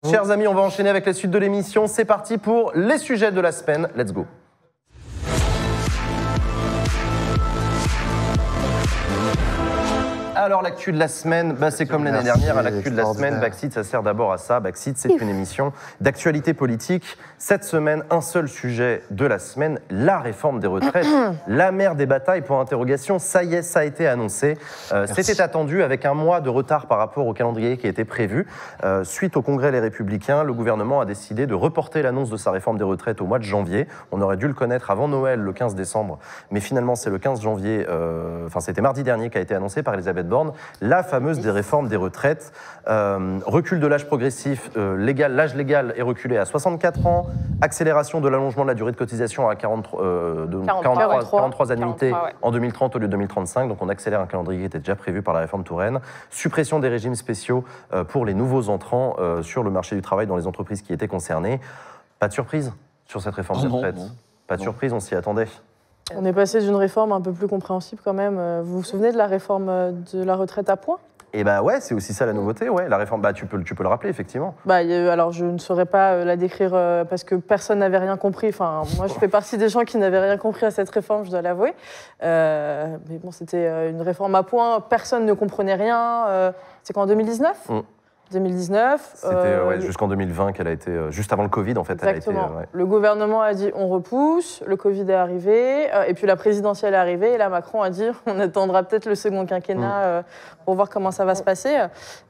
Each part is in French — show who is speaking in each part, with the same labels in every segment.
Speaker 1: Chers amis, on va enchaîner avec la suite de l'émission. C'est parti pour les sujets de la semaine. Let's go. Alors, l'actu de la semaine, c'est comme l'année dernière. L'actu de la semaine, Backseat, ça sert d'abord à ça. Backseat, c'est une émission d'actualité politique. Cette semaine, un seul sujet de la semaine, la réforme des retraites. La mère des batailles, pour interrogation. Ça y est, ça a été annoncé. C'était attendu avec un mois de retard par rapport au calendrier qui était prévu. Suite au Congrès Les Républicains, le gouvernement a décidé de reporter l'annonce de sa réforme des retraites au mois de janvier. On aurait dû le connaître avant Noël, le 15 décembre. Mais finalement, c'est le 15 janvier, c'était mardi dernier qu'a été annoncé par Elisabeth Borne, la fameuse des réformes des retraites. Recul de l'âge progressif, l'âge légal est reculé à 64 ans, accélération de l'allongement de la durée de cotisation à 43 annuités en 2030 au lieu de 2035, donc on accélère un calendrier qui était déjà prévu par la réforme Touraine, suppression des régimes spéciaux pour les nouveaux entrants sur le marché du travail dans les entreprises qui étaient concernées. Pas de surprise sur cette réforme des retraites. Pas de surprise, on s'y attendait.
Speaker 2: On est passé d'une réforme un peu plus compréhensible quand même. Vous vous souvenez de la réforme de la retraite à points ?
Speaker 1: Et ouais, c'est aussi ça la nouveauté, ouais. La réforme, tu peux le rappeler, effectivement.
Speaker 2: Alors, je ne saurais pas la décrire parce que personne n'avait rien compris. Enfin, moi, je fais partie des gens qui n'avaient rien compris à cette réforme, je dois l'avouer. Mais bon, c'était une réforme à points. Personne ne comprenait rien. C'est quoi, en 2019 2019.
Speaker 1: C'était jusqu'en 2020 qu'elle a été, juste avant le Covid en fait.
Speaker 2: Exactement.
Speaker 1: Elle a été,
Speaker 2: Le gouvernement a dit on repousse, le Covid est arrivé, et puis la présidentielle est arrivée, et là Macron a dit on attendra peut-être le second quinquennat pour voir comment ça va se passer.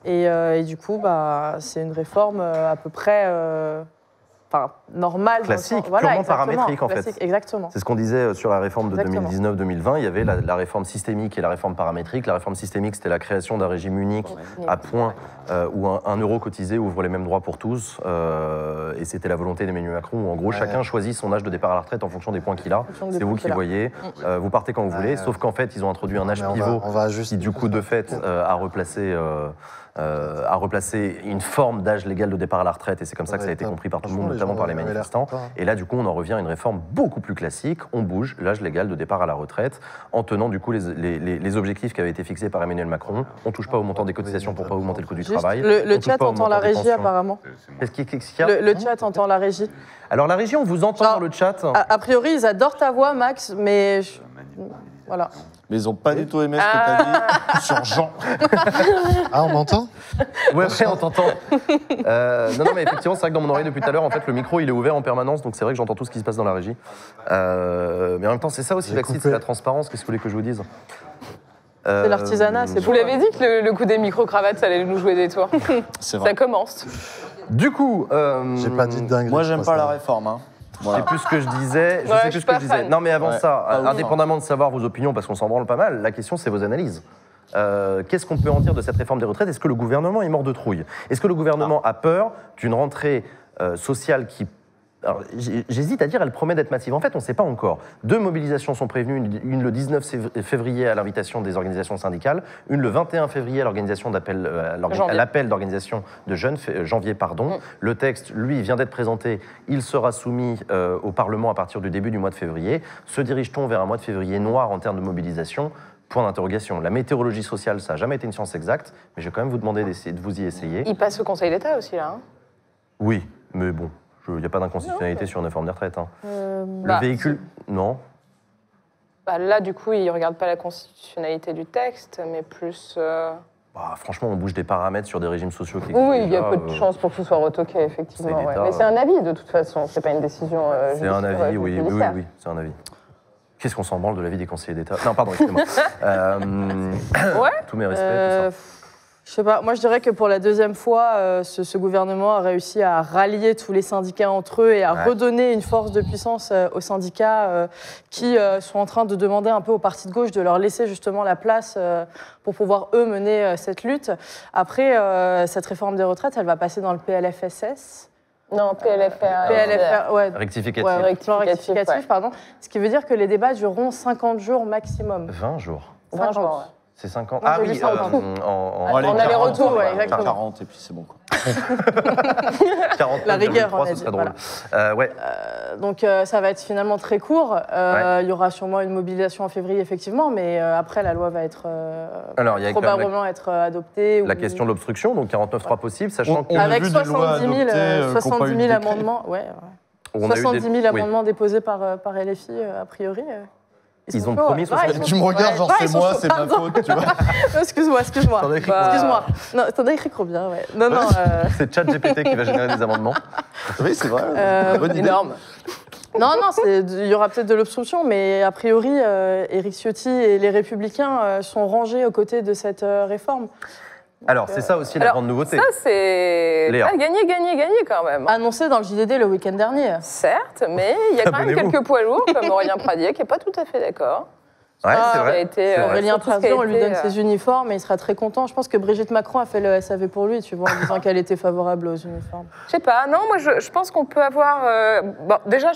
Speaker 2: Et du coup, c'est une réforme à peu près normale.
Speaker 1: Classique, purement paramétrique en fait.
Speaker 2: Exactement.
Speaker 1: C'est ce qu'on disait sur la réforme de 2019-2020. Il y avait la réforme systémique et la réforme paramétrique. La réforme systémique, c'était la création d'un régime unique à points où 1 euro cotisé ouvre les mêmes droits pour tous. Et c'était la volonté d'Emmanuel Macron où en gros chacun choisit son âge de départ à la retraite en fonction des points qu'il a. C'est vous qui voyez. Vous partez quand vous voulez. Sauf qu'en fait, ils ont introduit un âge pivot qui du coup de fait a replacé une forme d'âge légal de départ à la retraite, et c'est comme ça que ça a été compris par tout le monde, notamment par les manifestants. Et là, du coup, on en revient à une réforme beaucoup plus classique. On bouge l'âge légal de départ à la retraite en tenant du coup les objectifs qui avaient été fixés par Emmanuel Macron. On ne touche pas au montant des cotisations pour ne pas augmenter le coût du travail.
Speaker 2: Le chat entend la régie apparemment.
Speaker 1: Qu'est-ce qu'il y a ?
Speaker 2: Le chat entend la régie.
Speaker 1: Alors la régie, on vous entend dans le chat.
Speaker 2: A priori, ils adorent ta voix, Max, mais voilà.
Speaker 3: Mais ils n'ont pas du tout aimé ce que tu as dit sur Jean.
Speaker 4: Ah, on m'entend ?
Speaker 1: Ouais, on t'entend. Non, mais effectivement, c'est vrai que dans mon oreille depuis tout à l'heure, en fait, le micro, il est ouvert en permanence, donc c'est vrai que j'entends tout ce qui se passe dans la régie. Mais en même temps, c'est ça aussi, Backseat, c'est la transparence. Qu'est-ce que vous voulez que je vous dise ?
Speaker 2: C'est l'artisanat, c'est
Speaker 5: Vous l'avez dit que le coup des micro-cravates, ça allait nous jouer des tours.
Speaker 3: C'est vrai.
Speaker 5: Ça commence.
Speaker 1: Du coup...
Speaker 4: J'ai pas dit de dingue.
Speaker 3: Moi, j'aime pas la réforme. Hein.
Speaker 1: Voilà. C'est plus ce que je disais. Je sais plus ce que je disais. Non, mais avant ça, indépendamment de savoir vos opinions, parce qu'on s'en branle pas mal, la question, c'est vos analyses. Qu'est-ce qu'on peut en dire de cette réforme des retraites ? Est-ce que le gouvernement est mort de trouille ? Est-ce que le gouvernement a peur d'une rentrée sociale qui... Alors, j'hésite à dire, elle promet d'être massive. En fait, on ne sait pas encore. 2 mobilisations sont prévenues, une le 19 février à l'invitation des organisations syndicales, une le 21 février à l'appel d'organisation de janvier. Le texte, lui, vient d'être présenté. Il sera soumis au Parlement à partir du début du mois de février. Se dirige-t-on vers un mois de février noir en termes de mobilisation ? Point d'interrogation. La météorologie sociale, ça n'a jamais été une science exacte, mais je vais quand même vous demander d'essayer de vous y essayer.
Speaker 5: Il passe au Conseil d'État aussi, là.
Speaker 1: Oui, mais bon... Il n'y a pas d'inconstitutionnalité sur une réforme des retraites. Le véhicule, non.
Speaker 5: Là, du coup, il ne regarde pas la constitutionnalité du texte, mais plus...
Speaker 1: franchement, on bouge des paramètres sur des régimes sociaux qui existent.
Speaker 5: Oui, il y a peu de chances pour que ce soit retoqué, effectivement. Mais c'est un avis, de toute façon. Ce n'est pas une décision
Speaker 1: c'est un avis, oui, c'est un avis. Qu'est-ce qu'on s'en branle de l'avis des conseillers d'État ? Non, pardon, excusez-moi. Tous mes respects, tout ça.
Speaker 2: Je sais pas, moi je dirais que pour la deuxième fois, ce gouvernement a réussi à rallier tous les syndicats entre eux et à redonner une force de puissance aux syndicats qui sont en train de demander un peu aux partis de gauche de leur laisser justement la place pour pouvoir eux mener cette lutte. Après, cette réforme des retraites, elle va passer dans le PLFSS.
Speaker 5: Non,
Speaker 2: PLFR, ouais.
Speaker 1: Rectificatif.
Speaker 2: Rectificatif, pardon. Ce qui veut dire que les débats dureront 50 jours maximum.
Speaker 1: 20 jours.
Speaker 5: 20 jours,
Speaker 1: C'est 50.
Speaker 2: Non,
Speaker 1: Ah
Speaker 2: j'ai
Speaker 1: oui,
Speaker 2: vu ça en coup.
Speaker 1: en
Speaker 3: Allez,
Speaker 2: En aller-retour, ouais, exactement.
Speaker 3: 40 et puis c'est bon quoi.
Speaker 1: 40,
Speaker 2: La rigueur, on a
Speaker 1: ce
Speaker 2: dit,
Speaker 1: serait drôle. Ouais.
Speaker 2: Donc ça va être finalement très court. Il y aura sûrement une mobilisation en février, effectivement, mais après, la loi va être
Speaker 1: Alors, il y a quand même
Speaker 2: probablement être adoptée.
Speaker 1: la question de l'obstruction, donc 49.3 possible, sachant que...
Speaker 3: On a
Speaker 2: Avec
Speaker 3: vu des lois
Speaker 2: 70 000,
Speaker 3: adoptées, qui ont pas eu de décret.
Speaker 2: amendements. Ouais,
Speaker 1: on a eu
Speaker 2: 70 000
Speaker 1: oui.
Speaker 2: amendements déposés par LFI, a priori.
Speaker 1: Ils ont
Speaker 2: chauds,
Speaker 1: promis
Speaker 2: ouais.
Speaker 1: 70
Speaker 3: Tu me regardes, genre
Speaker 2: Ouais,
Speaker 3: c'est
Speaker 2: ils sont
Speaker 3: moi,
Speaker 2: chauds,
Speaker 3: c'est ma
Speaker 2: pardon.
Speaker 3: faute, tu vois.
Speaker 2: Excuse-moi.
Speaker 1: T'en as écrit
Speaker 2: Excuse-moi. Non, t'en as écrit trop bien, ouais. Non.
Speaker 1: C'est ChatGPT qui va générer des amendements.
Speaker 3: Oui, c'est vrai. Bonne idée.
Speaker 2: Énorme. Non, il y aura peut-être de l'obstruction, mais a priori, Éric Ciotti et les Républicains sont rangés aux côtés de cette réforme.
Speaker 1: Alors, c'est ça aussi la grande nouveauté.
Speaker 5: Ça, c'est
Speaker 1: Léa.
Speaker 5: pas gagné quand même.
Speaker 2: Annoncé dans le JDD le week-end dernier.
Speaker 5: Certes, mais il y a quand même
Speaker 1: Abonnez-vous.
Speaker 5: quelques poids lourds, comme Aurélien Pradier, qui n'est pas tout à fait d'accord.
Speaker 1: Ouais, c'est
Speaker 5: qui a
Speaker 1: vrai.
Speaker 5: été,
Speaker 1: C'est vrai.
Speaker 2: Aurélien
Speaker 5: sur tout ce qui a
Speaker 2: Pradier, on lui
Speaker 5: été,
Speaker 2: donne ses uniformes et il sera très content. Je pense que Brigitte Macron a fait le SAV pour lui, tu vois, en disant qu'elle était favorable aux uniformes.
Speaker 5: Je sais pas, non, moi je pense qu'on peut avoir. Bon, déjà,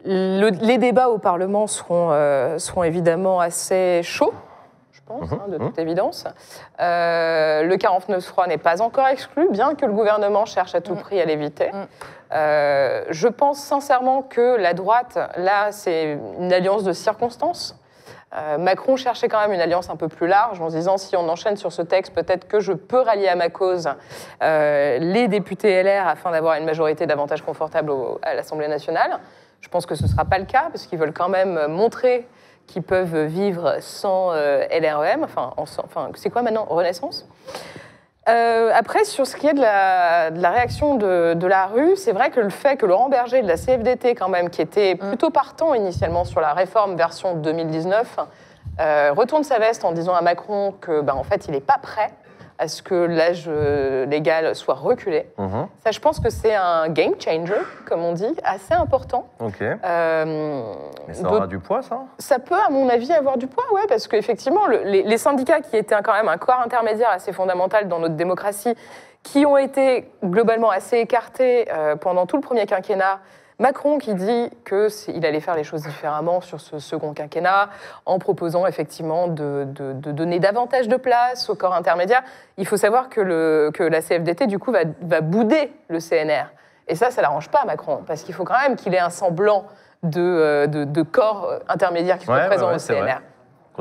Speaker 5: les débats au Parlement seront évidemment assez chauds, je pense, de toute évidence. Le 49.3 n'est pas encore exclu, bien que le gouvernement cherche à tout prix à l'éviter. Je pense sincèrement que la droite, là, c'est une alliance de circonstances. Macron cherchait quand même une alliance un peu plus large en se disant si on enchaîne sur ce texte, peut-être que je peux rallier à ma cause les députés LR afin d'avoir une majorité davantage confortable à l'Assemblée nationale. Je pense que ce ne sera pas le cas parce qu'ils veulent quand même montrer qu'ils peuvent vivre sans LREM. Enfin, c'est quoi maintenant ? Renaissance ? Après, sur ce qui est de la réaction de la rue, c'est vrai que le fait que Laurent Berger de la CFDT, quand même, qui était plutôt partant initialement sur la réforme version 2019, retourne sa veste en disant à Macron que, en fait, il n'est pas prêt à ce que l'âge légal soit reculé. Ça, je pense que c'est un game changer, comme on dit, assez important.
Speaker 1: Ok. Mais ça aura du poids, ça ?
Speaker 5: Ça peut, à mon avis, avoir du poids, ouais, parce qu'effectivement, les syndicats, qui étaient quand même un corps intermédiaire assez fondamental dans notre démocratie, qui ont été globalement assez écartés pendant tout le premier quinquennat, Macron qui dit qu'il allait faire les choses différemment sur ce second quinquennat, en proposant effectivement de donner davantage de place au corps intermédiaire. Il faut savoir que la CFDT, du coup, va bouder le CNR. Et ça ne l'arrange pas, Macron, parce qu'il faut quand même qu'il ait un semblant de corps intermédiaire qui soit présent au CNR.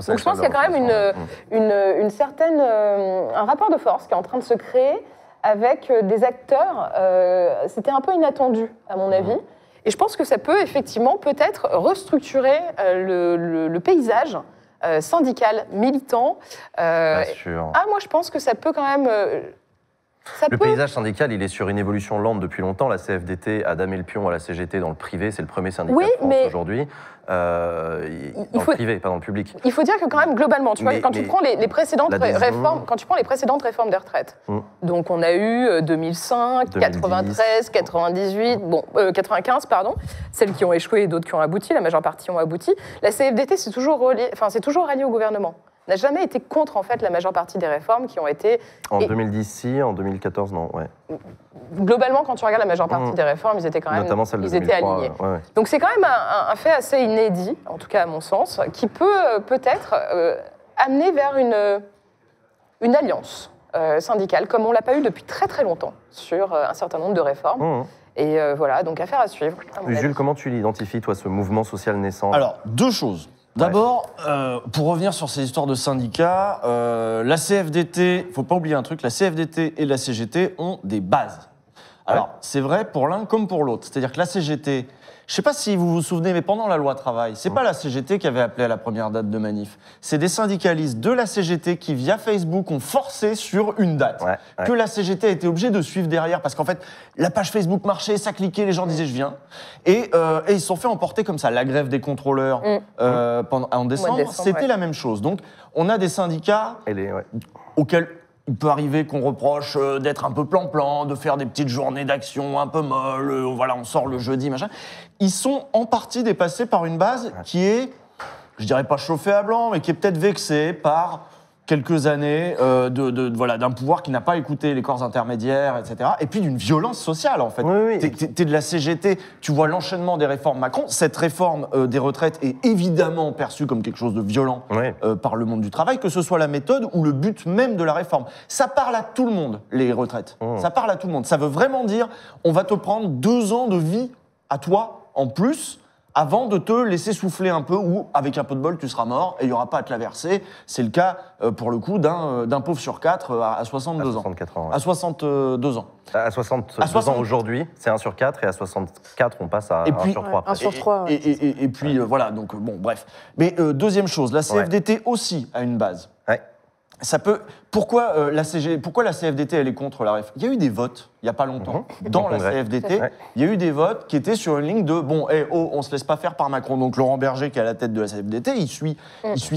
Speaker 5: Donc je pense qu'il y a quand même une certaine, un rapport de force qui est en train de se créer avec des acteurs. C'était un peu inattendu, à mon avis. Et je pense que ça peut effectivement peut-être restructurer le paysage syndical, militant.
Speaker 1: Bien sûr.
Speaker 5: Moi, je pense que ça peut quand même...
Speaker 1: Le paysage syndical, il est sur une évolution lente depuis longtemps. La CFDT a damé le pion à la CGT dans le privé. C'est le premier syndicat de France aujourd'hui. Dans le privé, pas dans le public.
Speaker 5: Il faut dire que quand même, globalement, tu vois, quand tu prends les précédentes réformes, quand tu prends les précédentes réformes des retraites, donc on a eu 2005, 93, 98, 95, pardon, celles qui ont échoué et d'autres qui ont abouti, la majeure partie ont abouti. La CFDT, c'est toujours rallié au gouvernement. N'a jamais été contre, en fait, la majeure partie des réformes qui ont été...
Speaker 1: En 2010, si, en 2014, non, ouais.
Speaker 5: Globalement, quand tu regardes la majeure partie des réformes, ils étaient quand même...
Speaker 1: Notamment celle de
Speaker 5: ils
Speaker 1: 2003,
Speaker 5: étaient alignés.
Speaker 1: Ouais.
Speaker 5: Donc c'est quand même un fait assez inédit, en tout cas à mon sens, qui peut peut-être amener vers une alliance syndicale, comme on ne l'a pas eu depuis très très longtemps, sur un certain nombre de réformes. Et voilà, donc affaire à suivre.
Speaker 1: Jules, comment tu l'identifies, toi, ce mouvement social naissant ?
Speaker 3: Alors, deux choses. D'abord, pour revenir sur ces histoires de syndicats, la CFDT, il ne faut pas oublier un truc, la CFDT et la CGT ont des bases. Alors, c'est vrai pour l'un comme pour l'autre. C'est-à-dire que la CGT, je ne sais pas si vous vous souvenez, mais pendant la loi travail, ce n'est pas la CGT qui avait appelé à la première date de manif. C'est des syndicalistes de la CGT qui, via Facebook, ont forcé sur une date. Que la CGT a été obligée de suivre derrière, parce qu'en fait, la page Facebook marchait, ça cliquait, les gens disaient « je viens ». Et ils se sont fait emporter comme ça. La grève des contrôleurs en décembre, c'était la même chose. Donc, on a des syndicats auxquels... Il peut arriver qu'on reproche d'être un peu plan-plan, de faire des petites journées d'action un peu molles, voilà, on sort le jeudi, machin. Ils sont en partie dépassés par une base qui est, je dirais pas chauffée à blanc, mais qui est peut-être vexée par quelques années voilà, d'un pouvoir qui n'a pas écouté les corps intermédiaires, etc. Et puis d'une violence sociale, en fait.
Speaker 1: Oui.
Speaker 3: T'es de la CGT, tu vois l'enchaînement des réformes Macron. Cette réforme des retraites est évidemment perçue comme quelque chose de violent par le monde du travail, que ce soit la méthode ou le but même de la réforme. Ça parle à tout le monde, les retraites. Ça parle à tout le monde. Ça veut vraiment dire, on va te prendre 2 ans de vie à toi, en plus, avant de te laisser souffler un peu, ou avec un peu de bol, tu seras mort et il n'y aura pas à te la verser. C'est le cas, pour le coup, d'un pauvre sur 4 à 62 ans.
Speaker 1: 64 ans.
Speaker 3: À 62 ans.
Speaker 1: À 62 ans aujourd'hui, c'est 1 sur 4, et à 64, on passe à 1 sur 3.
Speaker 2: 1 sur 3.
Speaker 3: Et puis, voilà, donc bon, bref. Mais deuxième chose, la CFDT aussi a une base.
Speaker 1: Ouais.
Speaker 3: Ça peut. Pourquoi la CFDT elle est contre la réforme ? Il y a eu des votes il n'y a pas longtemps dans la CFDT. Il y a eu des votes qui étaient sur une ligne de bon, on se laisse pas faire par Macron. Donc Laurent Berger qui est à la tête de la CFDT, il suit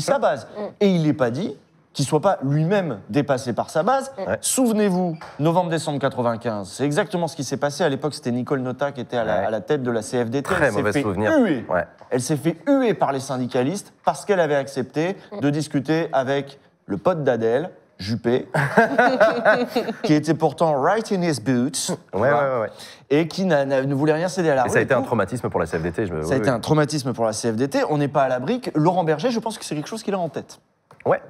Speaker 3: sa base et il n'est pas dit qu'il soit pas lui-même dépassé par sa base. Souvenez-vous, novembre-décembre 95, c'est exactement ce qui s'est passé. À l'époque, c'était Nicole Notat qui était à la tête de la CFDT.
Speaker 1: Très mauvais souvenir.
Speaker 3: Elle s'est fait huer par les syndicalistes parce qu'elle avait accepté de discuter avec le pote d'Adèle, Juppé, qui était pourtant right in his boots, et qui ne voulait rien céder à la rue.
Speaker 1: Et ça a été un traumatisme pour la CFDT.
Speaker 3: Ça a été un traumatisme pour la CFDT. On n'est pas à l'abri. Laurent Berger, je pense que c'est quelque chose qu'il a en tête.
Speaker 1: Ouais.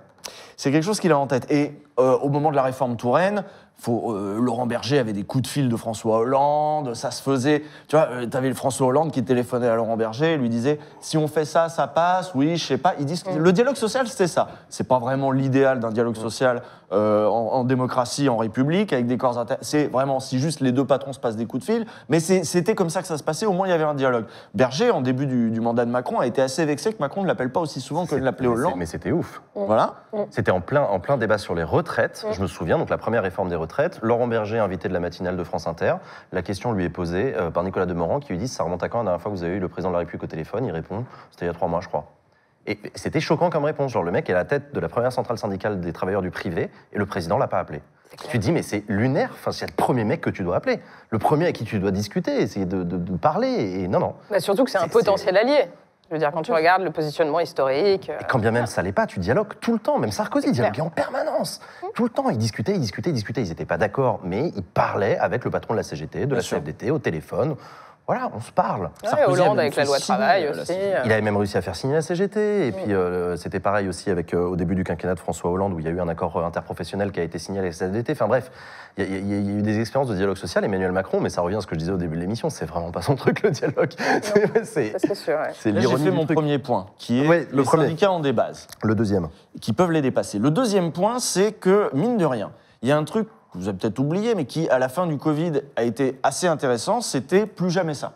Speaker 3: C'est quelque chose qu'il a en tête. Et au moment de la réforme Touraine, Laurent Berger avait des coups de fil de François Hollande, ça se faisait... Tu vois, t'avais le François Hollande qui téléphonait à Laurent Berger, lui disait « Si on fait ça, ça passe, oui, je sais pas. » Le dialogue social, c'était ça. C'est pas vraiment l'idéal d'un dialogue social en démocratie, en république, avec des corps c'est vraiment si juste les deux patrons se passent des coups de fil, mais c'était comme ça que ça se passait, au moins il y avait un dialogue. Berger, en début du mandat de Macron, a été assez vexé que Macron ne l'appelle pas aussi souvent que l'appelait Hollande.
Speaker 1: Mais c'était ouf.
Speaker 3: Voilà.
Speaker 1: C'était en plein débat sur les retraites, je me souviens, donc la première réforme des retraites, Laurent Berger, invité de la matinale de France Inter, la question lui est posée par Nicolas Demorand, qui lui dit « Ça remonte à quand la dernière fois que vous avez eu le président de la République au téléphone ?» Il répond « C'était il y a 3 mois, je crois. » Et c'était choquant comme réponse. Genre, le mec est à la tête de la première centrale syndicale des travailleurs du privé et le président l'a pas appelé. Tu te dis, mais c'est lunaire. Enfin, c'est le premier mec que tu dois appeler. Le premier à qui tu dois discuter, essayer de parler. Et non.
Speaker 5: Bah surtout que c'est un potentiel allié. Je veux dire, quand tu regardes le positionnement historique...
Speaker 1: Et quand bien même ça l'est pas, tu dialogues tout le temps. Même Sarkozy dialoguait en permanence. Tout le temps, ils discutaient. Ils n'étaient pas d'accord, mais ils parlaient avec le patron de la CGT, de la CFDT, au téléphone. Voilà, on se parle.
Speaker 5: Ouais, Hollande avec la loi travail aussi.
Speaker 1: Il avait même réussi à faire signer la CGT. Et puis, c'était pareil aussi avec, au début du quinquennat de François Hollande, où il y a eu un accord interprofessionnel qui a été signé avec la CFDT. Enfin bref, il y a eu des expériences de dialogue social. Emmanuel Macron, mais ça revient à ce que je disais au début de l'émission, c'est vraiment pas son truc, le dialogue.
Speaker 5: C'est sûr, ouais.
Speaker 1: C'est
Speaker 3: Là, j'ai fait mon premier point, qui est les syndicats ont des bases.
Speaker 1: Le deuxième.
Speaker 3: Qui peuvent les dépasser. Le deuxième point, c'est que, mine de rien, il y a un truc que vous avez peut-être oublié, mais qui, à la fin du Covid, a été assez intéressant, c'était plus jamais ça.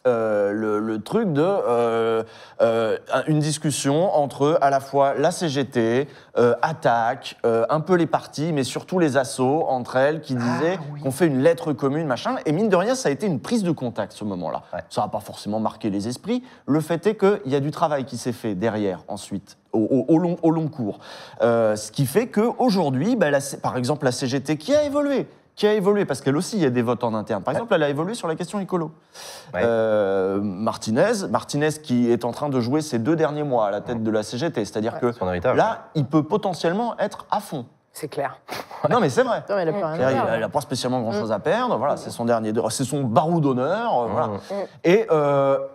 Speaker 3: Le truc de une discussion entre à la fois la CGT, Attac, un peu les partis, mais surtout les assos entre elles qui disaient qu'on fait une lettre commune, machin. Et mine de rien, ça a été une prise de contact, ce moment-là. Ouais. Ça n'a pas forcément marqué les esprits. Le fait est qu'il y a du travail qui s'est fait derrière, ensuite, au long cours. Ce qui fait qu'aujourd'hui, par exemple, la CGT qui a évolué, parce qu'elle aussi, il y a des votes en interne. Par exemple, elle a évolué sur la question écolo. Ouais. Martinez qui est en train de jouer ces 2 derniers mois à la tête de la CGT. C'est-à-dire que là, il peut potentiellement être à fond.
Speaker 5: C'est clair.
Speaker 3: Non, mais c'est vrai.
Speaker 2: Non, mais
Speaker 3: il n'a pas spécialement grand-chose à perdre. Voilà, c'est son barreau d'honneur. Voilà. Et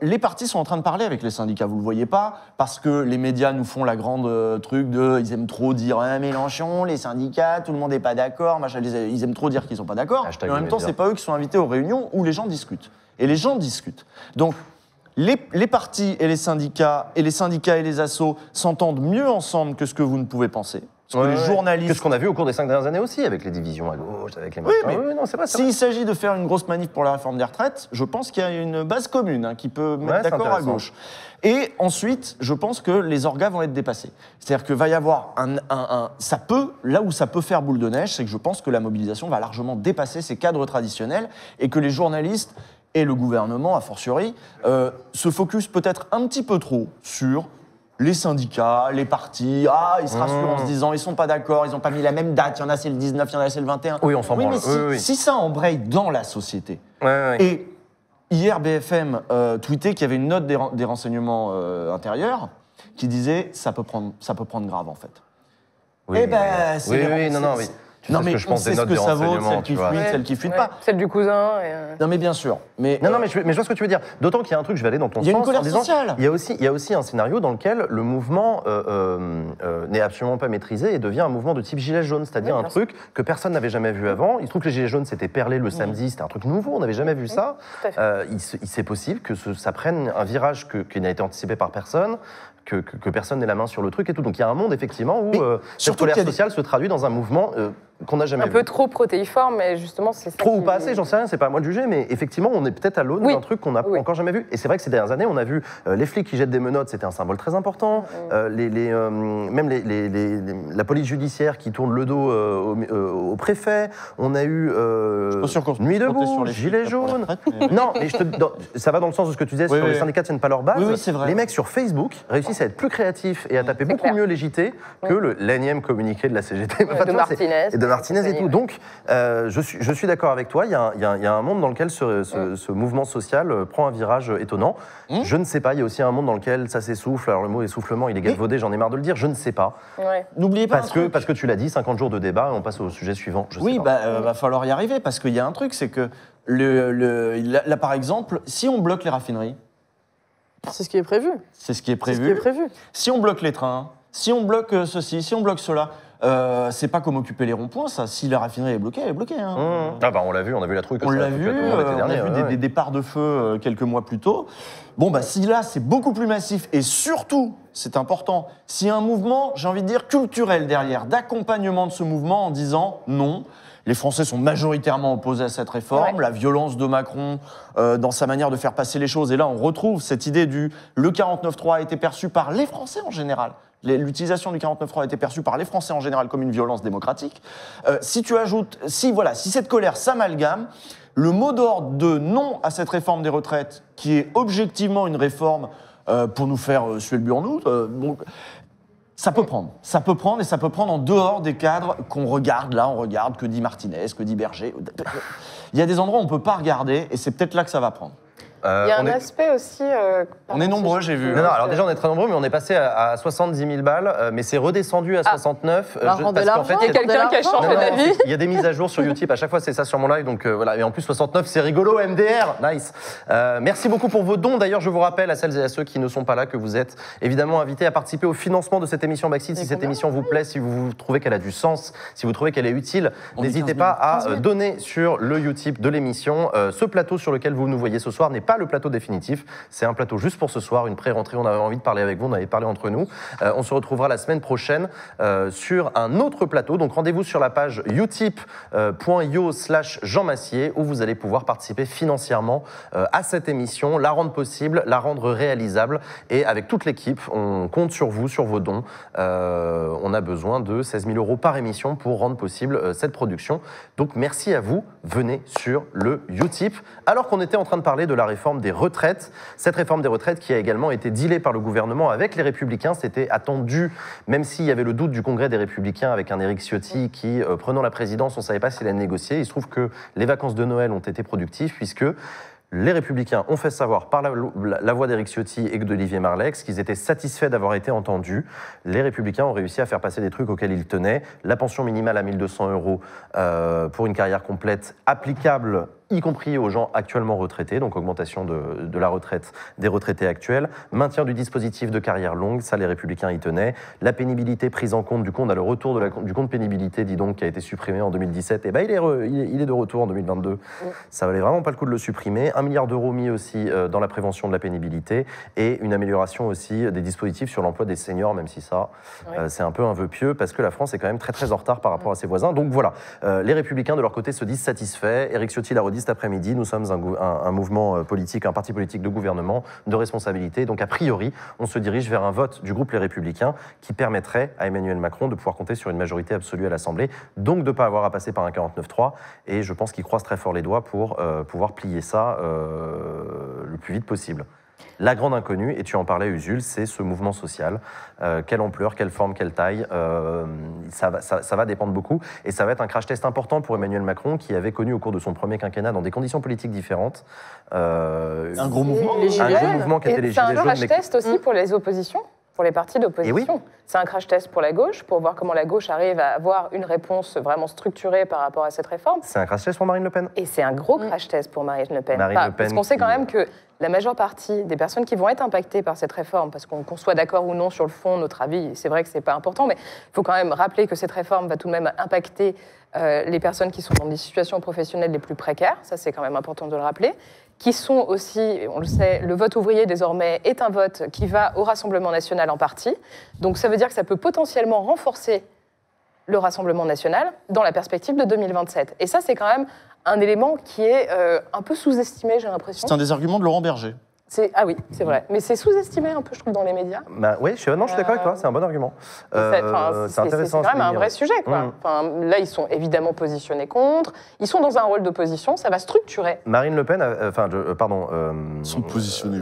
Speaker 3: les partis sont en train de parler avec les syndicats. Vous le voyez pas, parce que les médias nous font la grande truc de, ils aiment trop dire Mélenchon, les syndicats, tout le monde n'est pas d'accord. Ils aiment trop dire qu'ils sont pas d'accord. Mais en même temps, c'est pas eux qui sont invités aux réunions où les gens discutent. Et les gens discutent. Donc les partis et les syndicats et les assos s'entendent mieux ensemble que ce que vous ne pouvez penser. Les journalistes...
Speaker 1: Que ce qu'on a vu au cours des 5 dernières années aussi, avec les divisions à gauche, avec les machins.
Speaker 3: Oui, mais non, c'est vrai. S'il s'agit de faire une grosse manif pour la réforme des retraites, je pense qu'il y a une base commune qui peut mettre d'accord à gauche. Et ensuite, je pense que les orgas vont être dépassés. C'est-à-dire que va y avoir là où ça peut faire boule de neige, c'est que je pense que la mobilisation va largement dépasser ces cadres traditionnels et que les journalistes et le gouvernement, a fortiori, se focus peut-être un petit peu trop sur les syndicats, les partis, ils se rassurent en se disant ils sont pas d'accord, ils n'ont pas mis la même date, il y en a c'est le 19, il y en a c'est le 21.
Speaker 1: Oui, on s'en branle.
Speaker 3: Mais si ça embraye dans la société, et hier BFM tweetait qu'il y avait une note des renseignements intérieurs qui disait ça peut prendre grave en fait.
Speaker 1: Oui,
Speaker 3: Eh ben,
Speaker 1: oui,
Speaker 3: c'est
Speaker 1: oui, non, oui. Tu sais
Speaker 3: Non,
Speaker 1: ce
Speaker 3: mais
Speaker 1: que je
Speaker 3: on
Speaker 1: pense
Speaker 3: sait
Speaker 1: des
Speaker 3: ce
Speaker 1: notes
Speaker 3: que
Speaker 1: de
Speaker 3: ça vaut,
Speaker 1: renseignement,
Speaker 3: celle qui
Speaker 1: tu vois.
Speaker 3: fuit, celle qui fuit pas.
Speaker 5: Celle du cousin.
Speaker 3: Non, mais bien sûr. Mais,
Speaker 1: Non, mais je vois ce que tu veux dire. D'autant qu'il y a un truc, je vais aller dans ton sens.
Speaker 3: il y a une colère
Speaker 1: en disant,
Speaker 3: sociale.
Speaker 1: Il y a aussi un scénario dans lequel le mouvement n'est absolument pas maîtrisé et devient un mouvement de type gilet jaune, c'est-à-dire
Speaker 5: Oui,
Speaker 1: un
Speaker 5: bien
Speaker 1: truc que personne n'avait jamais vu avant. Il se trouve que les gilets jaunes s'étaient perlés le samedi, c'était un truc nouveau, on n'avait jamais vu ça.
Speaker 5: tout à fait.
Speaker 1: C'est possible que ça prenne un virage qui n'a été anticipé par personne. Que personne n'ait la main sur le truc et tout. Donc il y a un monde effectivement où cette
Speaker 3: surtout
Speaker 1: colère
Speaker 3: qu'il y a
Speaker 1: sociale se traduit dans un mouvement qu'on n'a jamais
Speaker 5: Un
Speaker 1: vu.
Speaker 5: peu trop protéiforme, mais justement, c'est ça.
Speaker 1: Trop ou
Speaker 5: qui-
Speaker 1: pas assez, j'en sais rien, c'est pas à moi de juger, mais effectivement, on est peut-être à l'aune
Speaker 5: Oui.
Speaker 1: d'un truc qu'on n'a
Speaker 5: Oui.
Speaker 1: encore jamais vu. Et c'est vrai que ces dernières années, on a vu les flics qui jettent des menottes, c'était un symbole très important. Même la police judiciaire qui tourne le dos au préfet. On a eu
Speaker 3: pas sûr qu'on se
Speaker 1: Nuit
Speaker 3: comptait
Speaker 1: debout,
Speaker 3: sur les
Speaker 1: Gilets
Speaker 3: flics, là, pour la
Speaker 1: jaunes.
Speaker 3: retraite, mais-
Speaker 1: Non, mais ça va dans le sens de ce que tu disais
Speaker 3: Oui,
Speaker 1: sur les
Speaker 3: oui.
Speaker 1: syndicats tiennent pas leur base.
Speaker 3: Oui, oui, c'est vrai.
Speaker 1: Les mecs sur Facebook réussissent à être plus créatifs et à taper beaucoup
Speaker 5: clair.
Speaker 1: mieux les JT que l'énième communiqué de la CGT. Enfin,
Speaker 5: de
Speaker 1: tu vois, c'est-
Speaker 5: Martinez.
Speaker 1: Et de Martinez et tout.
Speaker 5: Ouais.
Speaker 1: Donc, je suis d'accord avec toi. Il y a un monde dans lequel ce mouvement social prend un virage étonnant. Je ne sais pas. Il y a aussi un monde dans lequel ça s'essouffle. Alors, le mot essoufflement, il est galvaudé. J'en ai marre de le dire. Je ne sais pas.
Speaker 5: Ouais.
Speaker 3: N'oubliez pas
Speaker 1: Parce que tu l'as dit, 50 jours de débat et on passe au sujet suivant. Je
Speaker 3: Oui,
Speaker 1: sais pas.
Speaker 3: va falloir y arriver, parce qu'il y a un truc, c'est que, là, par exemple, si on bloque les raffineries,
Speaker 2: C'est ce qui est prévu.
Speaker 3: c'est ce qui est
Speaker 2: C'est ce qui
Speaker 3: prévu.
Speaker 2: est prévu.
Speaker 3: Si on bloque les trains, si on bloque ceci, si on bloque cela, c'est pas comme occuper les ronds-points, ça. Si la raffinerie est bloquée, elle est bloquée. Hein.
Speaker 1: Ah bah on l'a vu, on a vu la trouille que
Speaker 3: On
Speaker 1: ça
Speaker 3: l'a
Speaker 1: a
Speaker 3: vu,
Speaker 1: foutu à tout le monde l'été
Speaker 3: on
Speaker 1: dernier,
Speaker 3: a vu
Speaker 1: ouais,
Speaker 3: des départs de feu quelques mois plus tôt. Bon, bah si là, c'est beaucoup plus massif, et surtout, c'est important, s'il y a un mouvement, j'ai envie de dire, culturel derrière, d'accompagnement de ce mouvement en disant non, les Français sont majoritairement opposés à cette réforme,
Speaker 5: Ouais.
Speaker 3: la violence de Macron dans sa manière de faire passer les choses, et là, on retrouve cette idée le 49.3 a été perçu par les Français en général. L'utilisation du 49.3 a été perçue par les Français en général comme une violence démocratique. Si tu ajoutes, si cette colère s'amalgame, le mot d'ordre de non à cette réforme des retraites, qui est objectivement une réforme pour nous faire suer le burnou, bon, ça peut prendre. Ça peut prendre et ça peut prendre en dehors des cadres qu'on regarde. Là, on regarde que dit Martinez, que dit Berger. Il y a des endroits où on ne peut pas regarder et c'est peut-être là que ça va prendre.
Speaker 5: Il y a
Speaker 1: on
Speaker 5: un
Speaker 1: est-
Speaker 5: aspect aussi.
Speaker 3: On est nombreux, j'ai vu.
Speaker 1: Non, alors déjà on est très nombreux, mais on est passé à 70 000 balles, mais c'est redescendu à 69.
Speaker 2: Bah, rendez
Speaker 1: parce qu'en
Speaker 2: l'argent.
Speaker 1: fait,
Speaker 5: Il y a quelqu'un qui a
Speaker 2: Non,
Speaker 5: changé
Speaker 1: non, non,
Speaker 5: d'avis.
Speaker 1: il y a des mises à jour sur Utip, à chaque fois c'est ça sur mon live, donc voilà. Et en plus 69 c'est rigolo, MDR, nice. Merci beaucoup pour vos dons. D'ailleurs je vous rappelle à celles et à ceux qui ne sont pas là que vous êtes évidemment invités à participer au financement de cette émission Backseat. Si cette émission vous plaît, si vous trouvez qu'elle a du sens, si vous trouvez qu'elle est utile,
Speaker 3: On dit
Speaker 1: n'hésitez
Speaker 3: 15
Speaker 1: pas
Speaker 3: 000, 15
Speaker 1: à
Speaker 3: 000.
Speaker 1: donner sur le Utip de l'émission. Ce plateau sur lequel vous nous voyez ce soir n'est pas le plateau définitif, c'est un plateau juste pour ce soir, une pré-rentrée. On avait envie de parler avec vous, on avait parlé entre nous. On se retrouvera la semaine prochaine sur un autre plateau. Donc rendez-vous sur la page utip.io/Jean Massier où vous allez pouvoir participer financièrement à cette émission, la rendre possible, la rendre réalisable. Et avec toute l'équipe, on compte sur vous, sur vos dons. On a besoin de 16 000 € par émission pour rendre possible cette production. Donc merci à vous. Venez sur le Utip. Alors qu'on était en train de parler de la réforme des retraites, cette réforme des retraites qui a également été dealée par le gouvernement avec les Républicains, c'était attendu, même s'il y avait le doute du Congrès des Républicains avec un Éric Ciotti qui, prenant la présidence, on ne savait pas s'il allait négocier. Il se trouve que les vacances de Noël ont été productives puisque les Républicains ont fait savoir par la voix d'Éric Ciotti et d'Olivier Marleix qu'ils étaient satisfaits d'avoir été entendus. Les Républicains ont réussi à faire passer des trucs auxquels ils tenaient. La pension minimale à 1 200 € pour une carrière complète applicable, y compris aux gens actuellement retraités, donc augmentation de la retraite des retraités actuels, maintien du dispositif de carrière longue, ça les Républicains y tenaient, la pénibilité prise en compte du compte à le retour du compte pénibilité, dis donc, qui a été supprimé en 2017, et ben il est de retour en 2022. Ça valait vraiment pas le coup de le supprimer. 1 milliard d'euros mis aussi dans la prévention de la pénibilité et une amélioration aussi des dispositifs sur l'emploi des seniors, même si ça, c'est un peu un vœu pieux parce que la France est quand même très très en retard par rapport à ses voisins. Donc voilà, les Républicains de leur côté se disent satisfaits. Éric Ciotti l'a redit cet après-midi, nous sommes un mouvement politique, un parti politique de gouvernement, de responsabilité. Donc a priori, on se dirige vers un vote du groupe Les Républicains qui permettrait à Emmanuel Macron de pouvoir compter sur une majorité absolue à l'Assemblée, donc de ne pas avoir à passer par un 49-3. Et je pense qu'il croise très fort les doigts pour pouvoir plier ça le plus vite possible. La grande inconnue, et tu en parlais Usul, c'est ce mouvement social. Quelle ampleur, quelle forme, quelle taille, ça va dépendre beaucoup. Et ça va être un crash test important pour Emmanuel Macron, qui avait connu au cours de son premier quinquennat, dans des conditions politiques différentes,
Speaker 3: Un gros mouvement.
Speaker 2: Les Gilets
Speaker 1: un gros
Speaker 2: jaunes.
Speaker 1: mouvement qui était les
Speaker 5: C'est un
Speaker 1: Gilets jaunes.
Speaker 5: crash
Speaker 1: mais-
Speaker 5: test aussi pour les oppositions. pour les partis d'opposition. C'est un crash test pour la gauche, pour voir comment la gauche arrive à avoir une réponse vraiment structurée par rapport à cette réforme.
Speaker 1: C'est un crash test pour Marine Le Pen.
Speaker 5: Et c'est un gros crash test pour Marine Le Pen.
Speaker 1: Marine Le Pen
Speaker 5: parce qu'on sait quand même que la majeure partie des personnes qui vont être impactées par cette réforme, parce qu'on soit d'accord ou non sur le fond, notre avis, c'est vrai que c'est pas important, mais il faut quand même rappeler que cette réforme va tout de même impacter les personnes qui sont dans des situations professionnelles les plus précaires, ça c'est quand même important de le rappeler, qui sont aussi, on le sait, le vote ouvrier désormais est un vote qui va au Rassemblement national en partie, donc ça veut dire que ça peut potentiellement renforcer le Rassemblement national dans la perspective de 2027. Et ça c'est quand même un élément qui est un peu sous-estimé, j'ai l'impression.
Speaker 3: C'est un des arguments de Laurent Berger.
Speaker 5: Ah oui, c'est vrai. Mais c'est sous-estimé un peu, je trouve, dans les médias.
Speaker 1: Bah, oui, je suis d'accord avec toi, c'est un bon argument.
Speaker 5: C'est intéressant. C'est quand même un vrai sujet, quoi. Là, ils sont évidemment positionnés contre, ils sont dans un rôle d'opposition, ça va structurer.
Speaker 1: Marine Le Pen,
Speaker 3: Ils sont positionnés.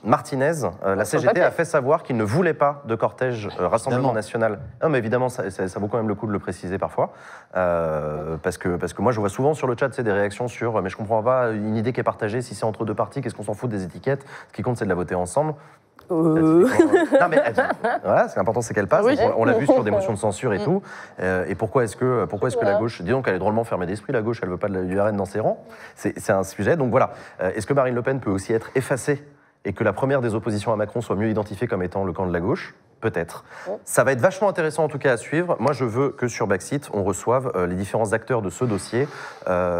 Speaker 1: Martinez, la CGT a fait savoir qu'il ne voulait pas de cortège Rassemblement national. Non, mais évidemment, ça vaut quand même le coup de le préciser parfois. Parce que moi, je vois souvent sur le chat des réactions sur « mais je comprends pas, une idée qui est partagée, si c'est entre deux partis, qu'est-ce qu'on s'en fout des étiquettes, ce qui compte c'est de la voter ensemble. » Non mais voilà, l'important c'est qu'elle passe. Oui. On l'a vu sur des motions de censure et tout. Et pourquoi est-ce que la gauche, dis donc, elle est drôlement fermée d'esprit, la gauche, elle veut pas du RN dans ses rangs. C'est un sujet. Donc voilà. Est-ce que Marine Le Pen peut aussi être effacée et que la première des oppositions à Macron soit mieux identifiée comme étant le camp de la gauche? Peut-être. Ça va être vachement intéressant en tout cas à suivre. Moi, je veux que sur Backseat, on reçoive les différents acteurs de ce dossier,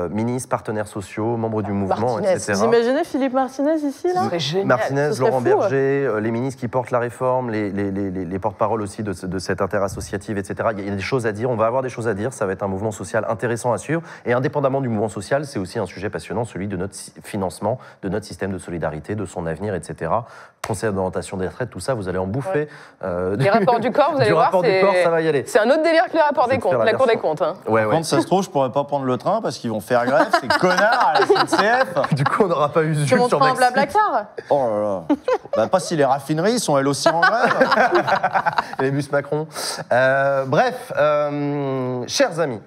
Speaker 1: ministres, partenaires sociaux, membres du mouvement, etc.
Speaker 2: Vous imaginez Philippe Martinez ici, là?
Speaker 1: Martinez, Laurent Berger, les ministres qui portent la réforme, les porte-paroles aussi de cette interassociative, etc. Il y a des choses à dire, on va avoir des choses à dire, ça va être un mouvement social intéressant à suivre. Et indépendamment du mouvement social, c'est aussi un sujet passionnant, celui de notre financement, de notre système de solidarité, de son avenir, etc. Conseil d'orientation des retraites, tout ça, vous allez en bouffer.
Speaker 5: Les rapports du corps, vous allez voir,
Speaker 1: ça va y aller.
Speaker 5: C'est un autre délire que les rapports des comptes, la Cour des comptes. Hein.
Speaker 3: Quand ça se trouve, je pourrais pas prendre le train parce qu'ils vont faire grève, ces connards à la SNCF.
Speaker 1: Du coup, on n'aura pas eu
Speaker 2: tu montes sur un Blablacar.
Speaker 3: Oh là là. Pas si les raffineries sont elles aussi en grève.
Speaker 1: Et les bus Macron. Bref, chers amis,